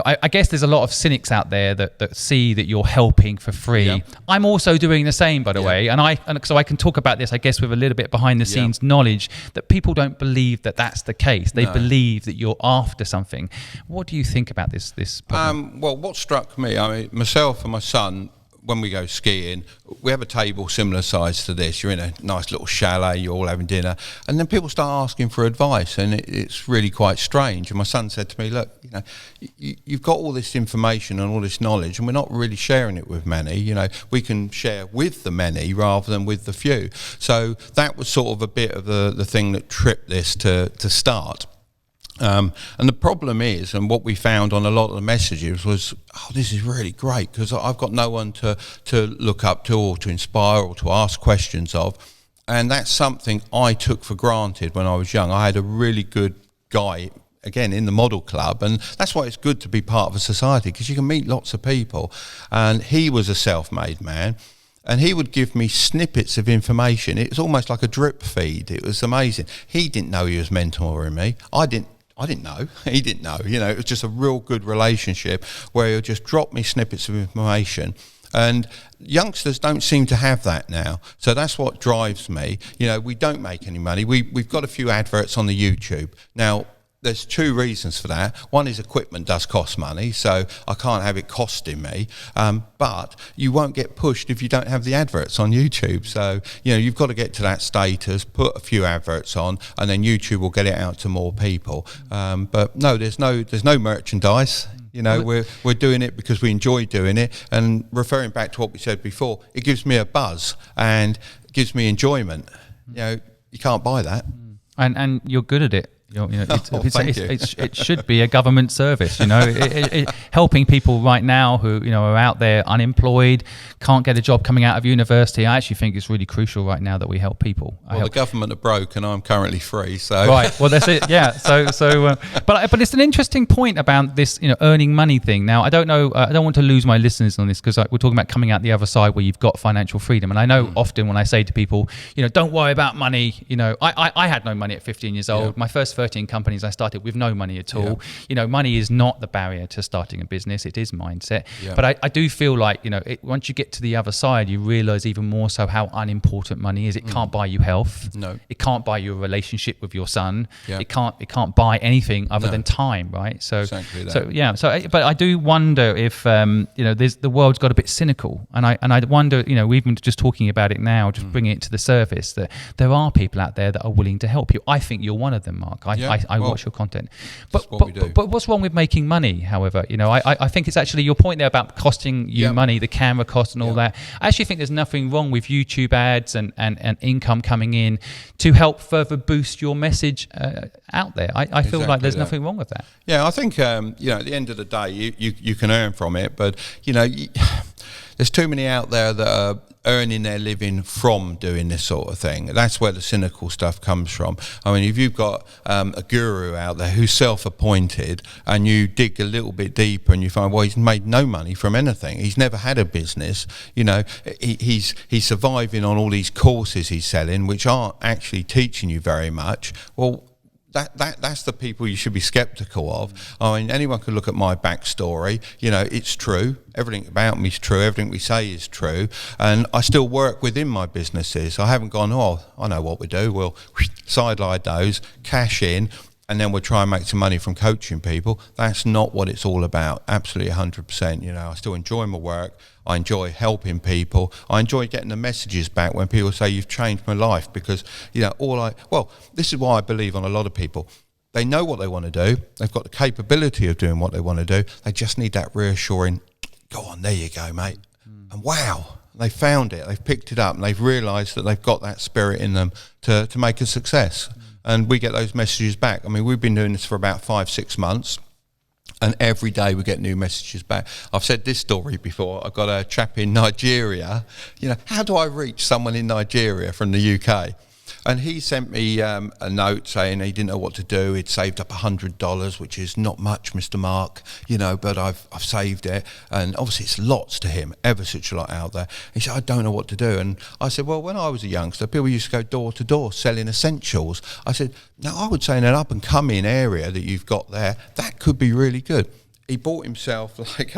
I guess there's a lot of cynics out there that see that you're helping for free. Yeah. I'm also doing the same, by the way, and so I can talk about this, I guess, with a little bit behind the scenes knowledge that people don't believe that that's the case. They believe that you're after something. What do you think about this? Well, what struck me, myself and my son, when we go skiing, we have a table similar size to this. You're in a nice little chalet, you're all having dinner, and then people start asking for advice, and it's really quite strange. And my son said to me, look, you've got all this information and all this knowledge, and we're not really sharing it with many. We can share with the many rather than with the few. So that was sort of a bit of the thing that tripped this to start. And the problem is, and what we found on a lot of the messages was, this is really great because I've got no one to look up to or to inspire or to ask questions of. And that's something I took for granted when I was young. I had a really good guy, again, in the model club, and that's why it's good to be part of a society, because you can meet lots of people. And he was a self-made man. And he would give me snippets of information. It was almost like a drip feed. It was amazing. He didn't know he was mentoring me. I didn't know. He didn't know. It was just a real good relationship where he'll just drop me snippets of information. And youngsters don't seem to have that now. So that's what drives me. We don't make any money. We've got a few adverts on the YouTube. Now, there's two reasons for that. One is equipment does cost money, so I can't have it costing me. But you won't get pushed if you don't have the adverts on YouTube. So, you've got to get to that status, put a few adverts on, and then YouTube will get it out to more people. But no, there's no merchandise. We're doing it because we enjoy doing it. And referring back to what we said before, it gives me a buzz and gives me enjoyment. You can't buy that. And you're good at it. Thank you. It should be a government service, helping people right now who are out there unemployed, can't get a job coming out of university. I actually think it's really crucial right now that we help people. The government are broke and I'm currentently free, so right. Well, that's it. Yeah. But it's an interesting point about this, earning money thing. Now, I don't know. I don't want to lose my listeners on this because we're talking about coming out the other side where you've got financial freedom. And I know often when I say to people, don't worry about money. I had no money at 15 years old. My first 13 companies I started with no money at all. You know, money is not the barrier to starting a business. It is mindset. But I do feel like, you know, once you get to the other side, you realize even more so how unimportant money is. It can't buy you health. No. It can't buy you a relationship with your son. It can't buy anything other than time, right? So, exactly that. But I do wonder if, you know, the world's got a bit cynical. And I wonder, you know, we've been just talking about it now, just bringing it to the surface, that there are people out there that are willing to help you. I think you're one of them, Mark. I watch your content. But what's wrong with making money, however? You know, I think it's actually your point there about costing you money, the camera cost and all that. I actually think there's nothing wrong with YouTube ads and income coming in to help further boost your message out there. I feel like there's nothing wrong with that. Yeah, I think, you know, at the end of the day, you can earn from it, but, you know, there's too many out there that are earning their living from doing this sort of thing. That's where the cynical stuff comes from. I mean, if you've got a guru out there who's self-appointed and you dig a little bit deeper and you find, well, he's made no money from anything. He's never had a business. You know, he's surviving on all these courses he's selling, which aren't actually teaching you very much. Well, that's the people you should be skeptical of. I mean, anyone can look at my backstory. You know, it's true. Everything about me is true. Everything we say is true. And I still work within my businesses. I haven't gone, oh, I know what we do. We'll sideline those, cash in, and then we'll try and make some money from coaching people. That's not what it's all about. Absolutely 100%. You know, I still enjoy my work. I enjoy helping people. I enjoy getting the messages back when people say you've changed my life, because, you know, this is why I believe on a lot of people. They know what they want to do. They've got the capability of doing what they want to do. They just need that reassuring, go on, there you go, mate. And wow, they found it. They've picked it up and they've realised that they've got that spirit in them to make a success. And we get those messages back. I mean, we've been doing this for about 5-6 months. And every day we get new messages back. I've said this story before. I've got a chap in Nigeria. You know, how do I reach someone in Nigeria from the UK? And he sent me a note saying he didn't know what to do. He'd saved up $100, which is not much, Mr. Mark, you know, but I've saved it. And obviously it's lots to him, ever such a lot out there. He said, I don't know what to do. And I said, well, when I was a youngster, people used to go door to door selling essentials. I said, no, I would say in an up and coming area that you've got there, that could be really good. He bought himself like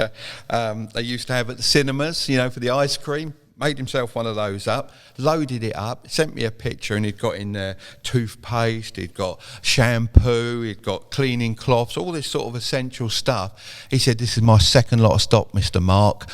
they used to have at the cinemas, you know, for the ice cream. Made himself one of those up, loaded it up, sent me a picture, and he'd got in there toothpaste, he'd got shampoo, he'd got cleaning cloths, all this sort of essential stuff. He said, this is my second lot of stock, Mr. Mark.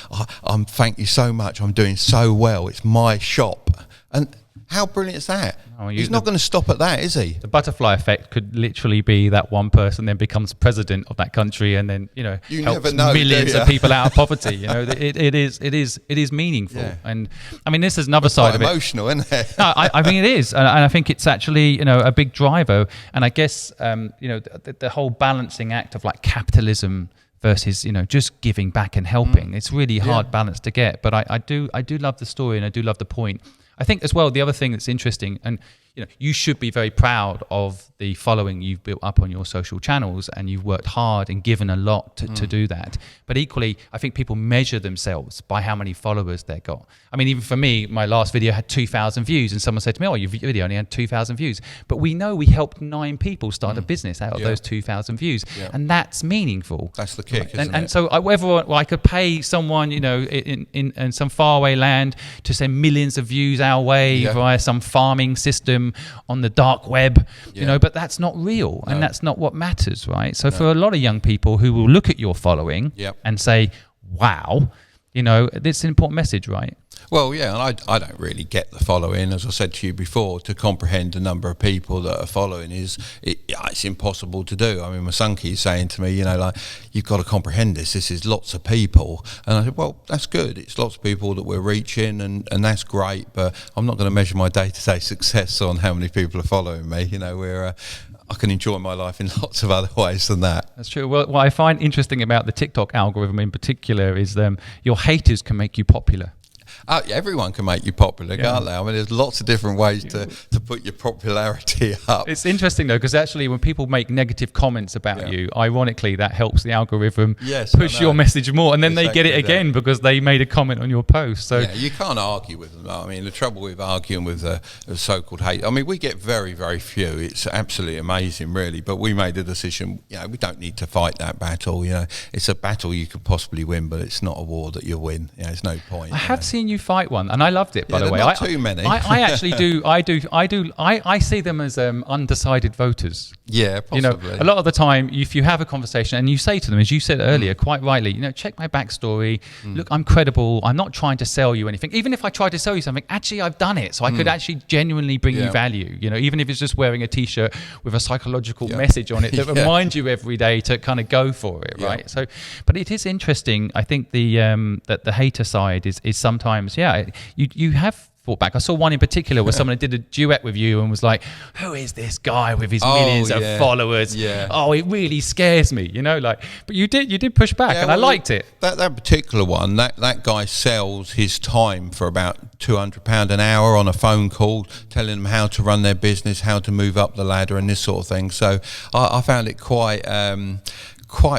Thank you so much. I'm doing so well. It's my shop. And how brilliant is that? He's not going to stop at that, is he? The butterfly effect could literally be that one person then becomes president of that country, and then, you know, helps millions of people out of poverty. You know, it is meaningful. Yeah. And I mean, this is another side of it. Emotional, isn't it? No, I mean, it is, and I think it's actually, you know, a big driver. And I guess, you know, the whole balancing act of like capitalism versus, you know, just giving back and helping. It's really hard balance to get. But I do love the story, and I do love the point. I think as well, the other thing that's interesting, and you know, you should be very proud of the following you've built up on your social channels, and you've worked hard and given a lot to do that. But equally, I think people measure themselves by how many followers they got. I mean, even for me, my last video had 2,000 views, and someone said to me, oh, your video only had 2,000 views. But we know we helped 9 people start a business out of those 2,000 views. Yeah. And that's meaningful. That's the kick, isn't it? And so whether I could pay someone, you know, in some faraway land to send millions of views our way via some farming system on the dark web, you know, but that's not real, and that's not what matters, right? So for a lot of young people who will look at your following and say, wow, you know, it's an important message, right? Well, yeah, and I don't really get the following, as I said to you before. To comprehend the number of people that are following it's impossible to do. I mean, my son keeps saying to me, you know, like, you've got to comprehend this. This is lots of people. And I said, well, that's good. It's lots of people that we're reaching, and that's great. But I'm not going to measure my day-to-day success on how many people are following me. You know, I can enjoy my life in lots of other ways than that. That's true. Well, what I find interesting about the TikTok algorithm in particular is your haters can make you popular. Everyone can make you popular, can't they? I mean, there's lots of different ways to put your popularity up. It's interesting, though, because actually when people make negative comments about you, ironically, that helps the algorithm push your message more, and then they get it again because they made a comment on your post. So you can't argue with them. I mean, the trouble with arguing with the so-called hate, I mean, we get very, very few. It's absolutely amazing, really, but we made a decision, we don't need to fight that battle. It's a battle you could possibly win, but it's not a war that you'll win. There's no point. I have seen you fight one, and I loved it. By the way, not too many. I actually do. I see them as undecided voters. Yeah, possibly. A lot of the time, if you have a conversation and you say to them, as you said earlier, quite rightly, check my backstory. Look, I'm credible. I'm not trying to sell you anything. Even if I try to sell you something, actually, I've done it, so I could actually genuinely bring you value. Even if it's just wearing a T-shirt with a psychological message on it that reminds you every day to kind of go for it, right? So, but it is interesting. I think that the hater side is sometimes, you have fought back. I saw one in particular where someone did a duet with you and was like, who is this guy with his millions of followers? Oh, it really scares me, but you did push back, and I liked it. That particular one, that guy sells his time for about £200 an hour on a phone call, telling them how to run their business, how to move up the ladder and this sort of thing. So I found it quite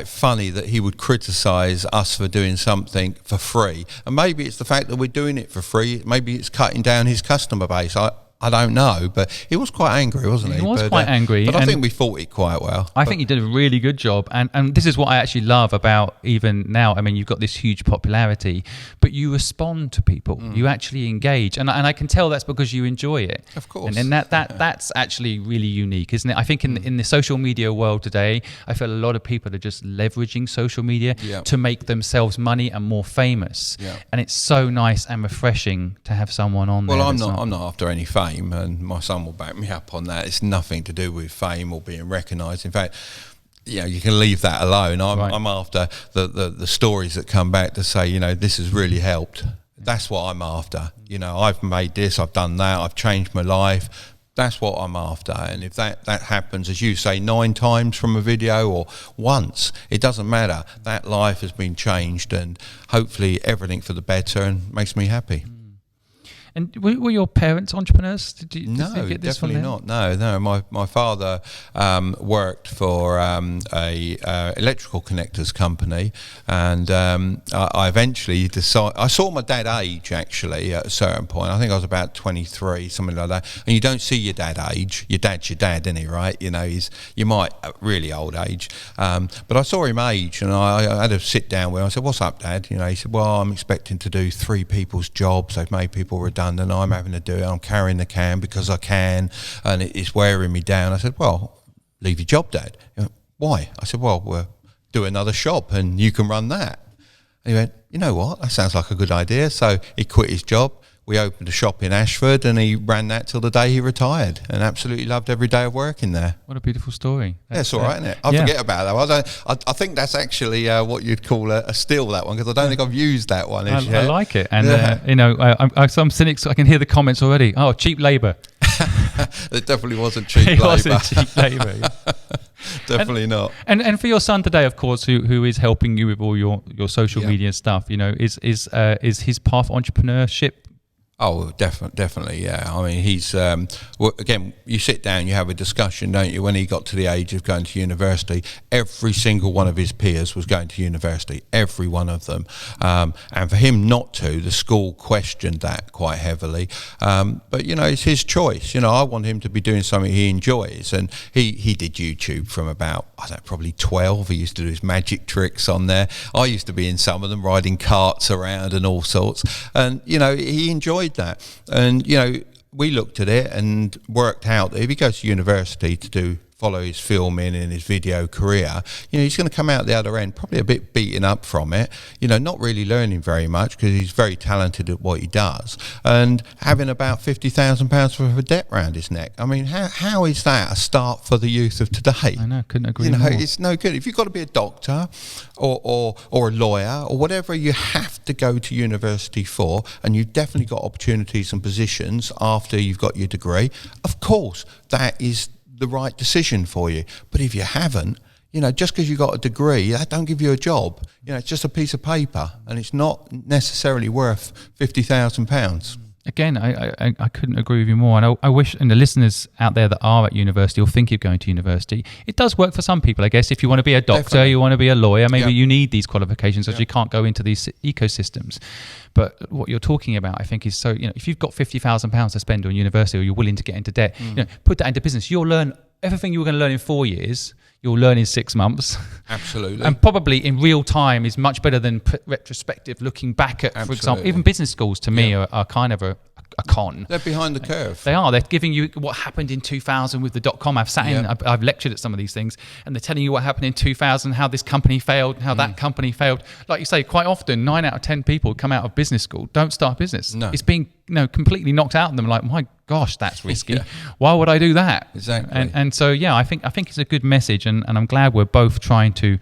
funny that he would criticise us for doing something for free, and maybe it's the fact that we're doing it for free, maybe it's cutting down his customer base. I don't know, but he was quite angry, wasn't he? He was quite angry. But I think we fought it quite well. I think you did a really good job. And this is what I actually love about even now. I mean, you've got this huge popularity, but you respond to people. You actually engage. And I can tell that's because you enjoy it. Of course. And that's actually really unique, isn't it? I think in the social media world today, I feel a lot of people are just leveraging social media to make themselves money and more famous. Yeah. And it's so nice and refreshing to have someone on there. Well, I'm not after any fame. And my son will back me up on that. It's nothing to do with fame or being recognised. In fact, you can leave that alone. I'm after the stories that come back to say, this has really helped. That's what I'm after. I've made this, I've done that, I've changed my life. That's what I'm after. And if that happens, as you say, 9 times from a video or once, it doesn't matter. That life has been changed, and hopefully everything for the better, and makes me happy. And were your parents entrepreneurs? No, definitely not. No. My father worked for a electrical connectors company, and I eventually decided. I saw my dad age actually at a certain point. I think I was about 23, something like that. And you don't see your dad age. Your dad's your dad, isn't he? Right? You might really old age, but I saw him age, and I had a sit down with him. I said, "What's up, Dad?" He said, "Well, I'm expecting to do 3 people's jobs. They've made people redundant. And I'm having to do it. I'm carrying the can because I can, and it's wearing me down." I said, "Well, leave your job, Dad." He went, "Why?" I said, "Well, we'll do another shop and you can run that." And he went, "You know what? That sounds like a good idea." So he quit his job. We opened a shop in Ashford, and he ran that till the day he retired, and absolutely loved every day of working there. What a beautiful story. That's all right, isn't it? I forget about that. I think that's actually what you'd call a steal, that one, because I don't think I've used that one. I like it. And, some cynics, I can hear the comments already. Oh, cheap labour. It definitely wasn't cheap labour. It wasn't cheap labour. Definitely not. And for your son today, of course, who is helping you with all your social media stuff, is his path entrepreneurship? Oh, definitely, yeah. I mean, he's again. You sit down, you have a discussion, don't you? When he got to the age of going to university, every single one of his peers was going to university, every one of them. And for him not to, the school questioned that quite heavily. But it's his choice. I want him to be doing something he enjoys, and he did YouTube from about probably 12. He used to do his magic tricks on there. I used to be in some of them, riding carts around and all sorts. And he enjoyed that, and we looked at it and worked out that if he goes to university to follow his filming and his video career, he's going to come out the other end probably a bit beaten up from it, not really learning very much, because he's very talented at what he does, and having about £50,000 worth of debt around his neck. I mean, how is that a start for the youth of today? I know, couldn't agree more. It's no good. If you've got to be a doctor or a lawyer or whatever you have to go to university for, and you've definitely got opportunities and positions after you've got your degree, of course that is the right decision for you. But if you haven't, just because you got a degree, that don't give you a job. It's just a piece of paper, and it's not necessarily worth £50,000. Again, I couldn't agree with you more. And I wish, and the listeners out there that are at university or think of going to university, it does work for some people, I guess. If you want to be a doctor, Definitely. you want to be a lawyer, maybe you need these qualifications, as you can't go into these ecosystems. But what you're talking about, I think, is so, if you've got £50,000 to spend on university, or you're willing to get into debt, put that into business. You'll learn everything you were going to learn in 4 years. You'll learn in 6 months. Absolutely. And probably in real time is much better than retrospective, looking back at, for example, even business schools to me are kind of a con. They're behind the curve. They are. They're giving you what happened in 2000 with the .com. I've sat in, I've lectured at some of these things, and they're telling you what happened in 2000, how this company failed, how that company failed. Like you say, quite often, 9 out of 10 people come out of business school don't start a business. No. It's being completely knocked out of them. Like, my gosh, that's risky. Why would I do that? Exactly. And so, I think it's a good message, and I'm glad we're both trying to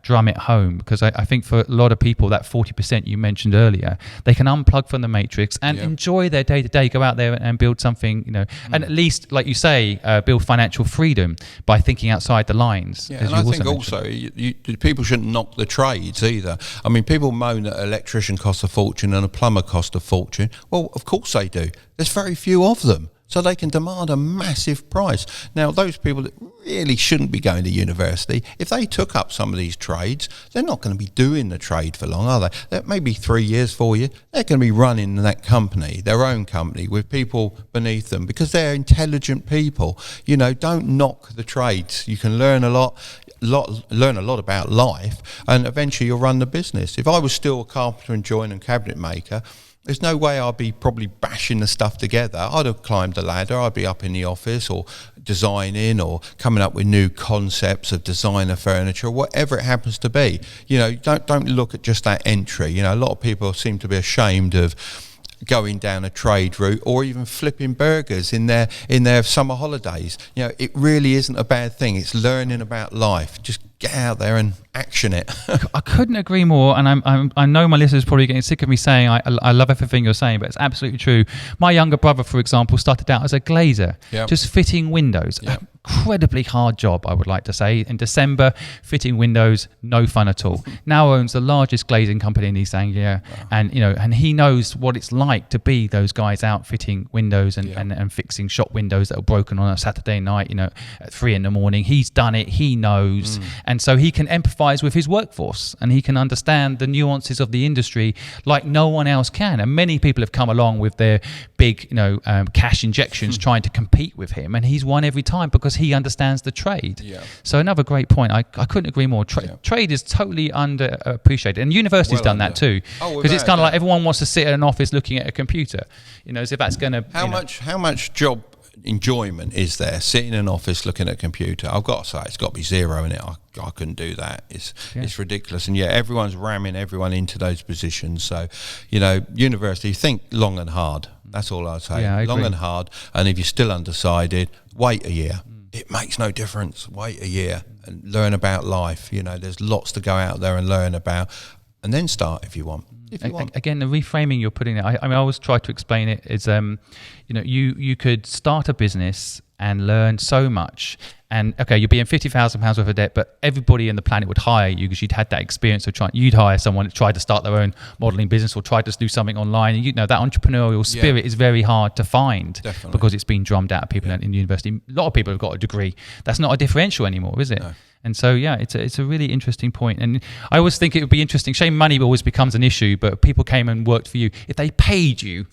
drum it home, because I think for a lot of people, that 40% you mentioned earlier, they can unplug from the matrix and enjoy their day-to-day, go out there and build something, and at least, like you say, build financial freedom by thinking outside the lines. Yeah, and I think also people shouldn't knock the trades either. I mean, people moan that an electrician costs a fortune and a plumber costs a fortune. Well, of course they do. There's very few of them, so they can demand a massive price. Now, those people that really shouldn't be going to university, if they took up some of these trades, they're not going to be doing the trade for long, are they? That may be 3 years, 4 years. They're going to be running that company, their own company, with people beneath them, because they're intelligent people. Don't knock the trades. You can learn a lot about life, and eventually you'll run the business. If I was still a carpenter and joiner and cabinet maker, there's no way I'd be probably bashing the stuff together. I'd have climbed the ladder. I'd be up in the office or designing or coming up with new concepts of designer furniture, whatever it happens to be. Don't look at just that entry. A lot of people seem to be ashamed of going down a trade route, or even flipping burgers in their summer holidays. It really isn't a bad thing. It's learning about life. Just get out there and action it. I couldn't agree more, and I know my listeners are probably getting sick of me saying I love everything you're saying, but it's absolutely true. My younger brother, for example, started out as a glazer, just fitting windows. Incredibly hard job, I would like to say. In December, fitting windows, no fun at all. Now owns the largest glazing company in East Anglia, and he knows what it's like to be those guys out fitting windows and fixing shop windows that are broken on a Saturday night, at 3 a.m. He's done it, he knows, and so he can empathise with his workforce, and he can understand the nuances of the industry like no one else can. And many people have come along with their big, cash injections trying to compete with him, and he's won every time because he understands the trade. So another great point. I couldn't agree more. Trade is totally underappreciated, and university's done that too, because it's kind of like everyone wants to sit in an office looking at a computer, as if that's going to how much job enjoyment is there sitting in an office looking at a computer? I've got to say, it's got to be zero in it. I couldn't do that. It's ridiculous, and everyone's ramming everyone into those positions. So university, think long and hard. That's all I'd say. Long and hard. And if you're still undecided, wait a year. It makes no difference. Wait a year and learn about life. There's lots to go out there and learn about, and then start if you want. Again, the reframing you're putting it, I always try to explain it is, you could start a business and learn so much, and you'd be in £50,000 worth of debt, but everybody on the planet would hire you because you'd had that experience of you'd hire someone that tried to start their own modelling business or tried to do something online, and that entrepreneurial spirit is very hard to find. Definitely. Because it's been drummed out of people in university. A lot of people have got a degree. That's not a differential anymore, is it? No. And so, it's a really interesting point. And I always think it would be interesting. Shame money always becomes an issue, but people came and worked for you. If they paid you,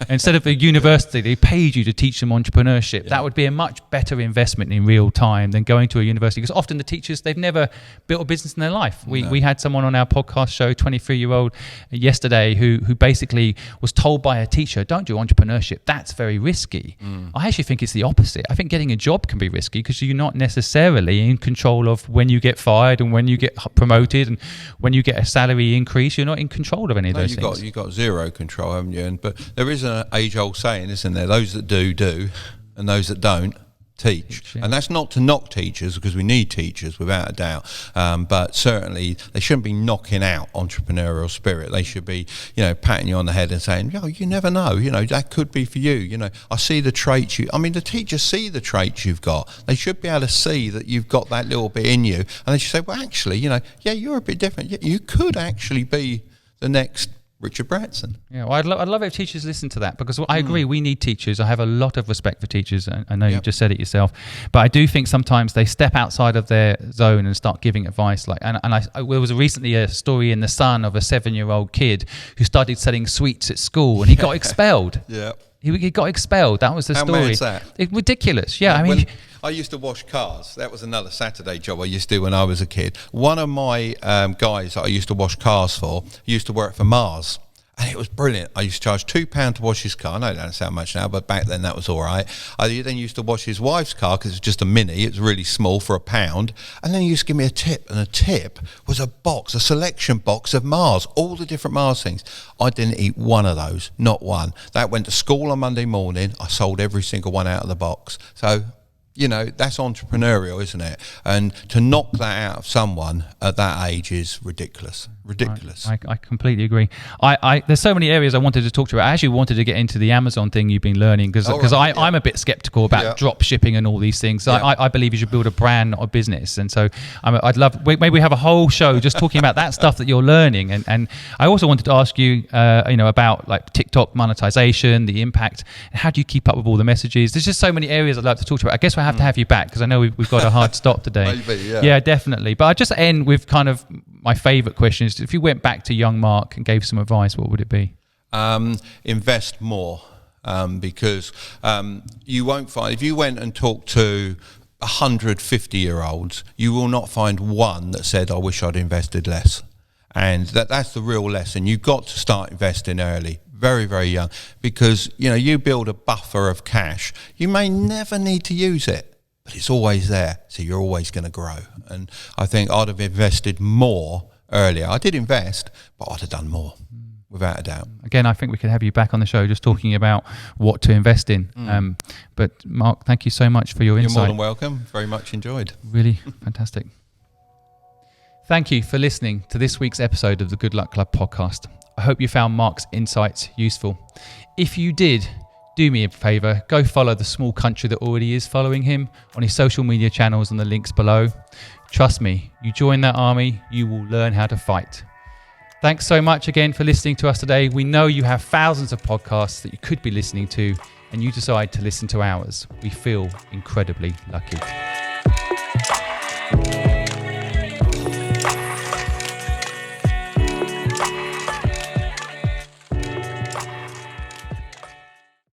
instead of a university, they paid you to teach them entrepreneurship, that would be a much better investment in real time than going to a university. Because often the teachers, they've never built a business in their life. We had someone on our podcast show, 23-year-old, yesterday, who basically was told by a teacher, don't do entrepreneurship. That's very risky. I actually think it's the opposite. I think getting a job can be risky because you're not necessarily in control of when you get fired and when you get promoted and when you get a salary increase. You're not in control of any of those things. You've got zero control, haven't you? But there is an age-old saying, isn't there? Those that do, and those that don't teach. And that's not to knock teachers, because we need teachers without a doubt, but certainly they shouldn't be knocking out entrepreneurial spirit. They should be, patting you on the head and saying, you never know, that could be for you. I see the traits the teachers see the traits you've got. They should be able to see that you've got that little bit in you, and they should say, well, actually, you're a bit different. You could actually be the next Richard Branson. Yeah, well, I'd love it if teachers listen to that, because I agree, we need teachers. I have a lot of respect for teachers. I know you just said it yourself, but I do think sometimes they step outside of their zone and start giving advice. There was recently a story in The Sun of a 7-year-old kid who started selling sweets at school, and he got expelled. Yeah. He got expelled. That was the story. How mad is that? Ridiculous. Yeah, when I used to wash cars. That was another Saturday job I used to do when I was a kid. One of my guys that I used to wash cars for used to work for Mars. And it was brilliant. I used to charge £2 to wash his car. I know that doesn't sound much now, but back then that was all right. I then used to wash his wife's car, because it was just a Mini. It was really small, for £1. And then he used to give me a tip. And a tip was a selection box of Mars, all the different Mars things. I didn't eat one of those, not one. That went to school on Monday morning. I sold every single one out of the box. So, that's entrepreneurial, isn't it? And to knock that out of someone at that age is ridiculous. I completely agree. There's so many areas I wanted to talk to you about. I actually wanted to get into the Amazon thing you've been learning, because I'm a bit skeptical about drop shipping and all these things. I believe you should build a brand, not a business. And so I'd love, maybe we have a whole show just talking about that stuff that you're learning. And I also wanted to ask you, about like TikTok monetization, the impact, and how do you keep up with all the messages? There's just so many areas I'd like to talk to you about. I guess we'll have to have you back, because I know we've got a hard stop today. Maybe, yeah, definitely. But I'll just end with kind of my favourite question is, if you went back to young Mark and gave some advice, what would it be? Invest more, because you won't find, if you went and talked to 150-year-olds, you will not find one that said, I wish I'd invested less. And that's the real lesson. You've got to start investing early, very, very young, because, you build a buffer of cash. You may never need to use it, but it's always there, so you're always going to grow. And I think I'd have invested more earlier. I did invest, but I'd have done more, without a doubt. Again, I think we could have you back on the show just talking about what to invest in. But Mark, thank you so much for your insight. You're more than welcome. Very much enjoyed. Really fantastic. Thank you for listening to this week's episode of the Good Luck Club podcast. I hope you found Mark's insights useful. If you did, do me a favour, go follow the small country that already is following him on his social media channels and the links below. Trust me, you join that army, you will learn how to fight. Thanks so much again for listening to us today. We know you have thousands of podcasts that you could be listening to, and you decide to listen to ours. We feel incredibly lucky.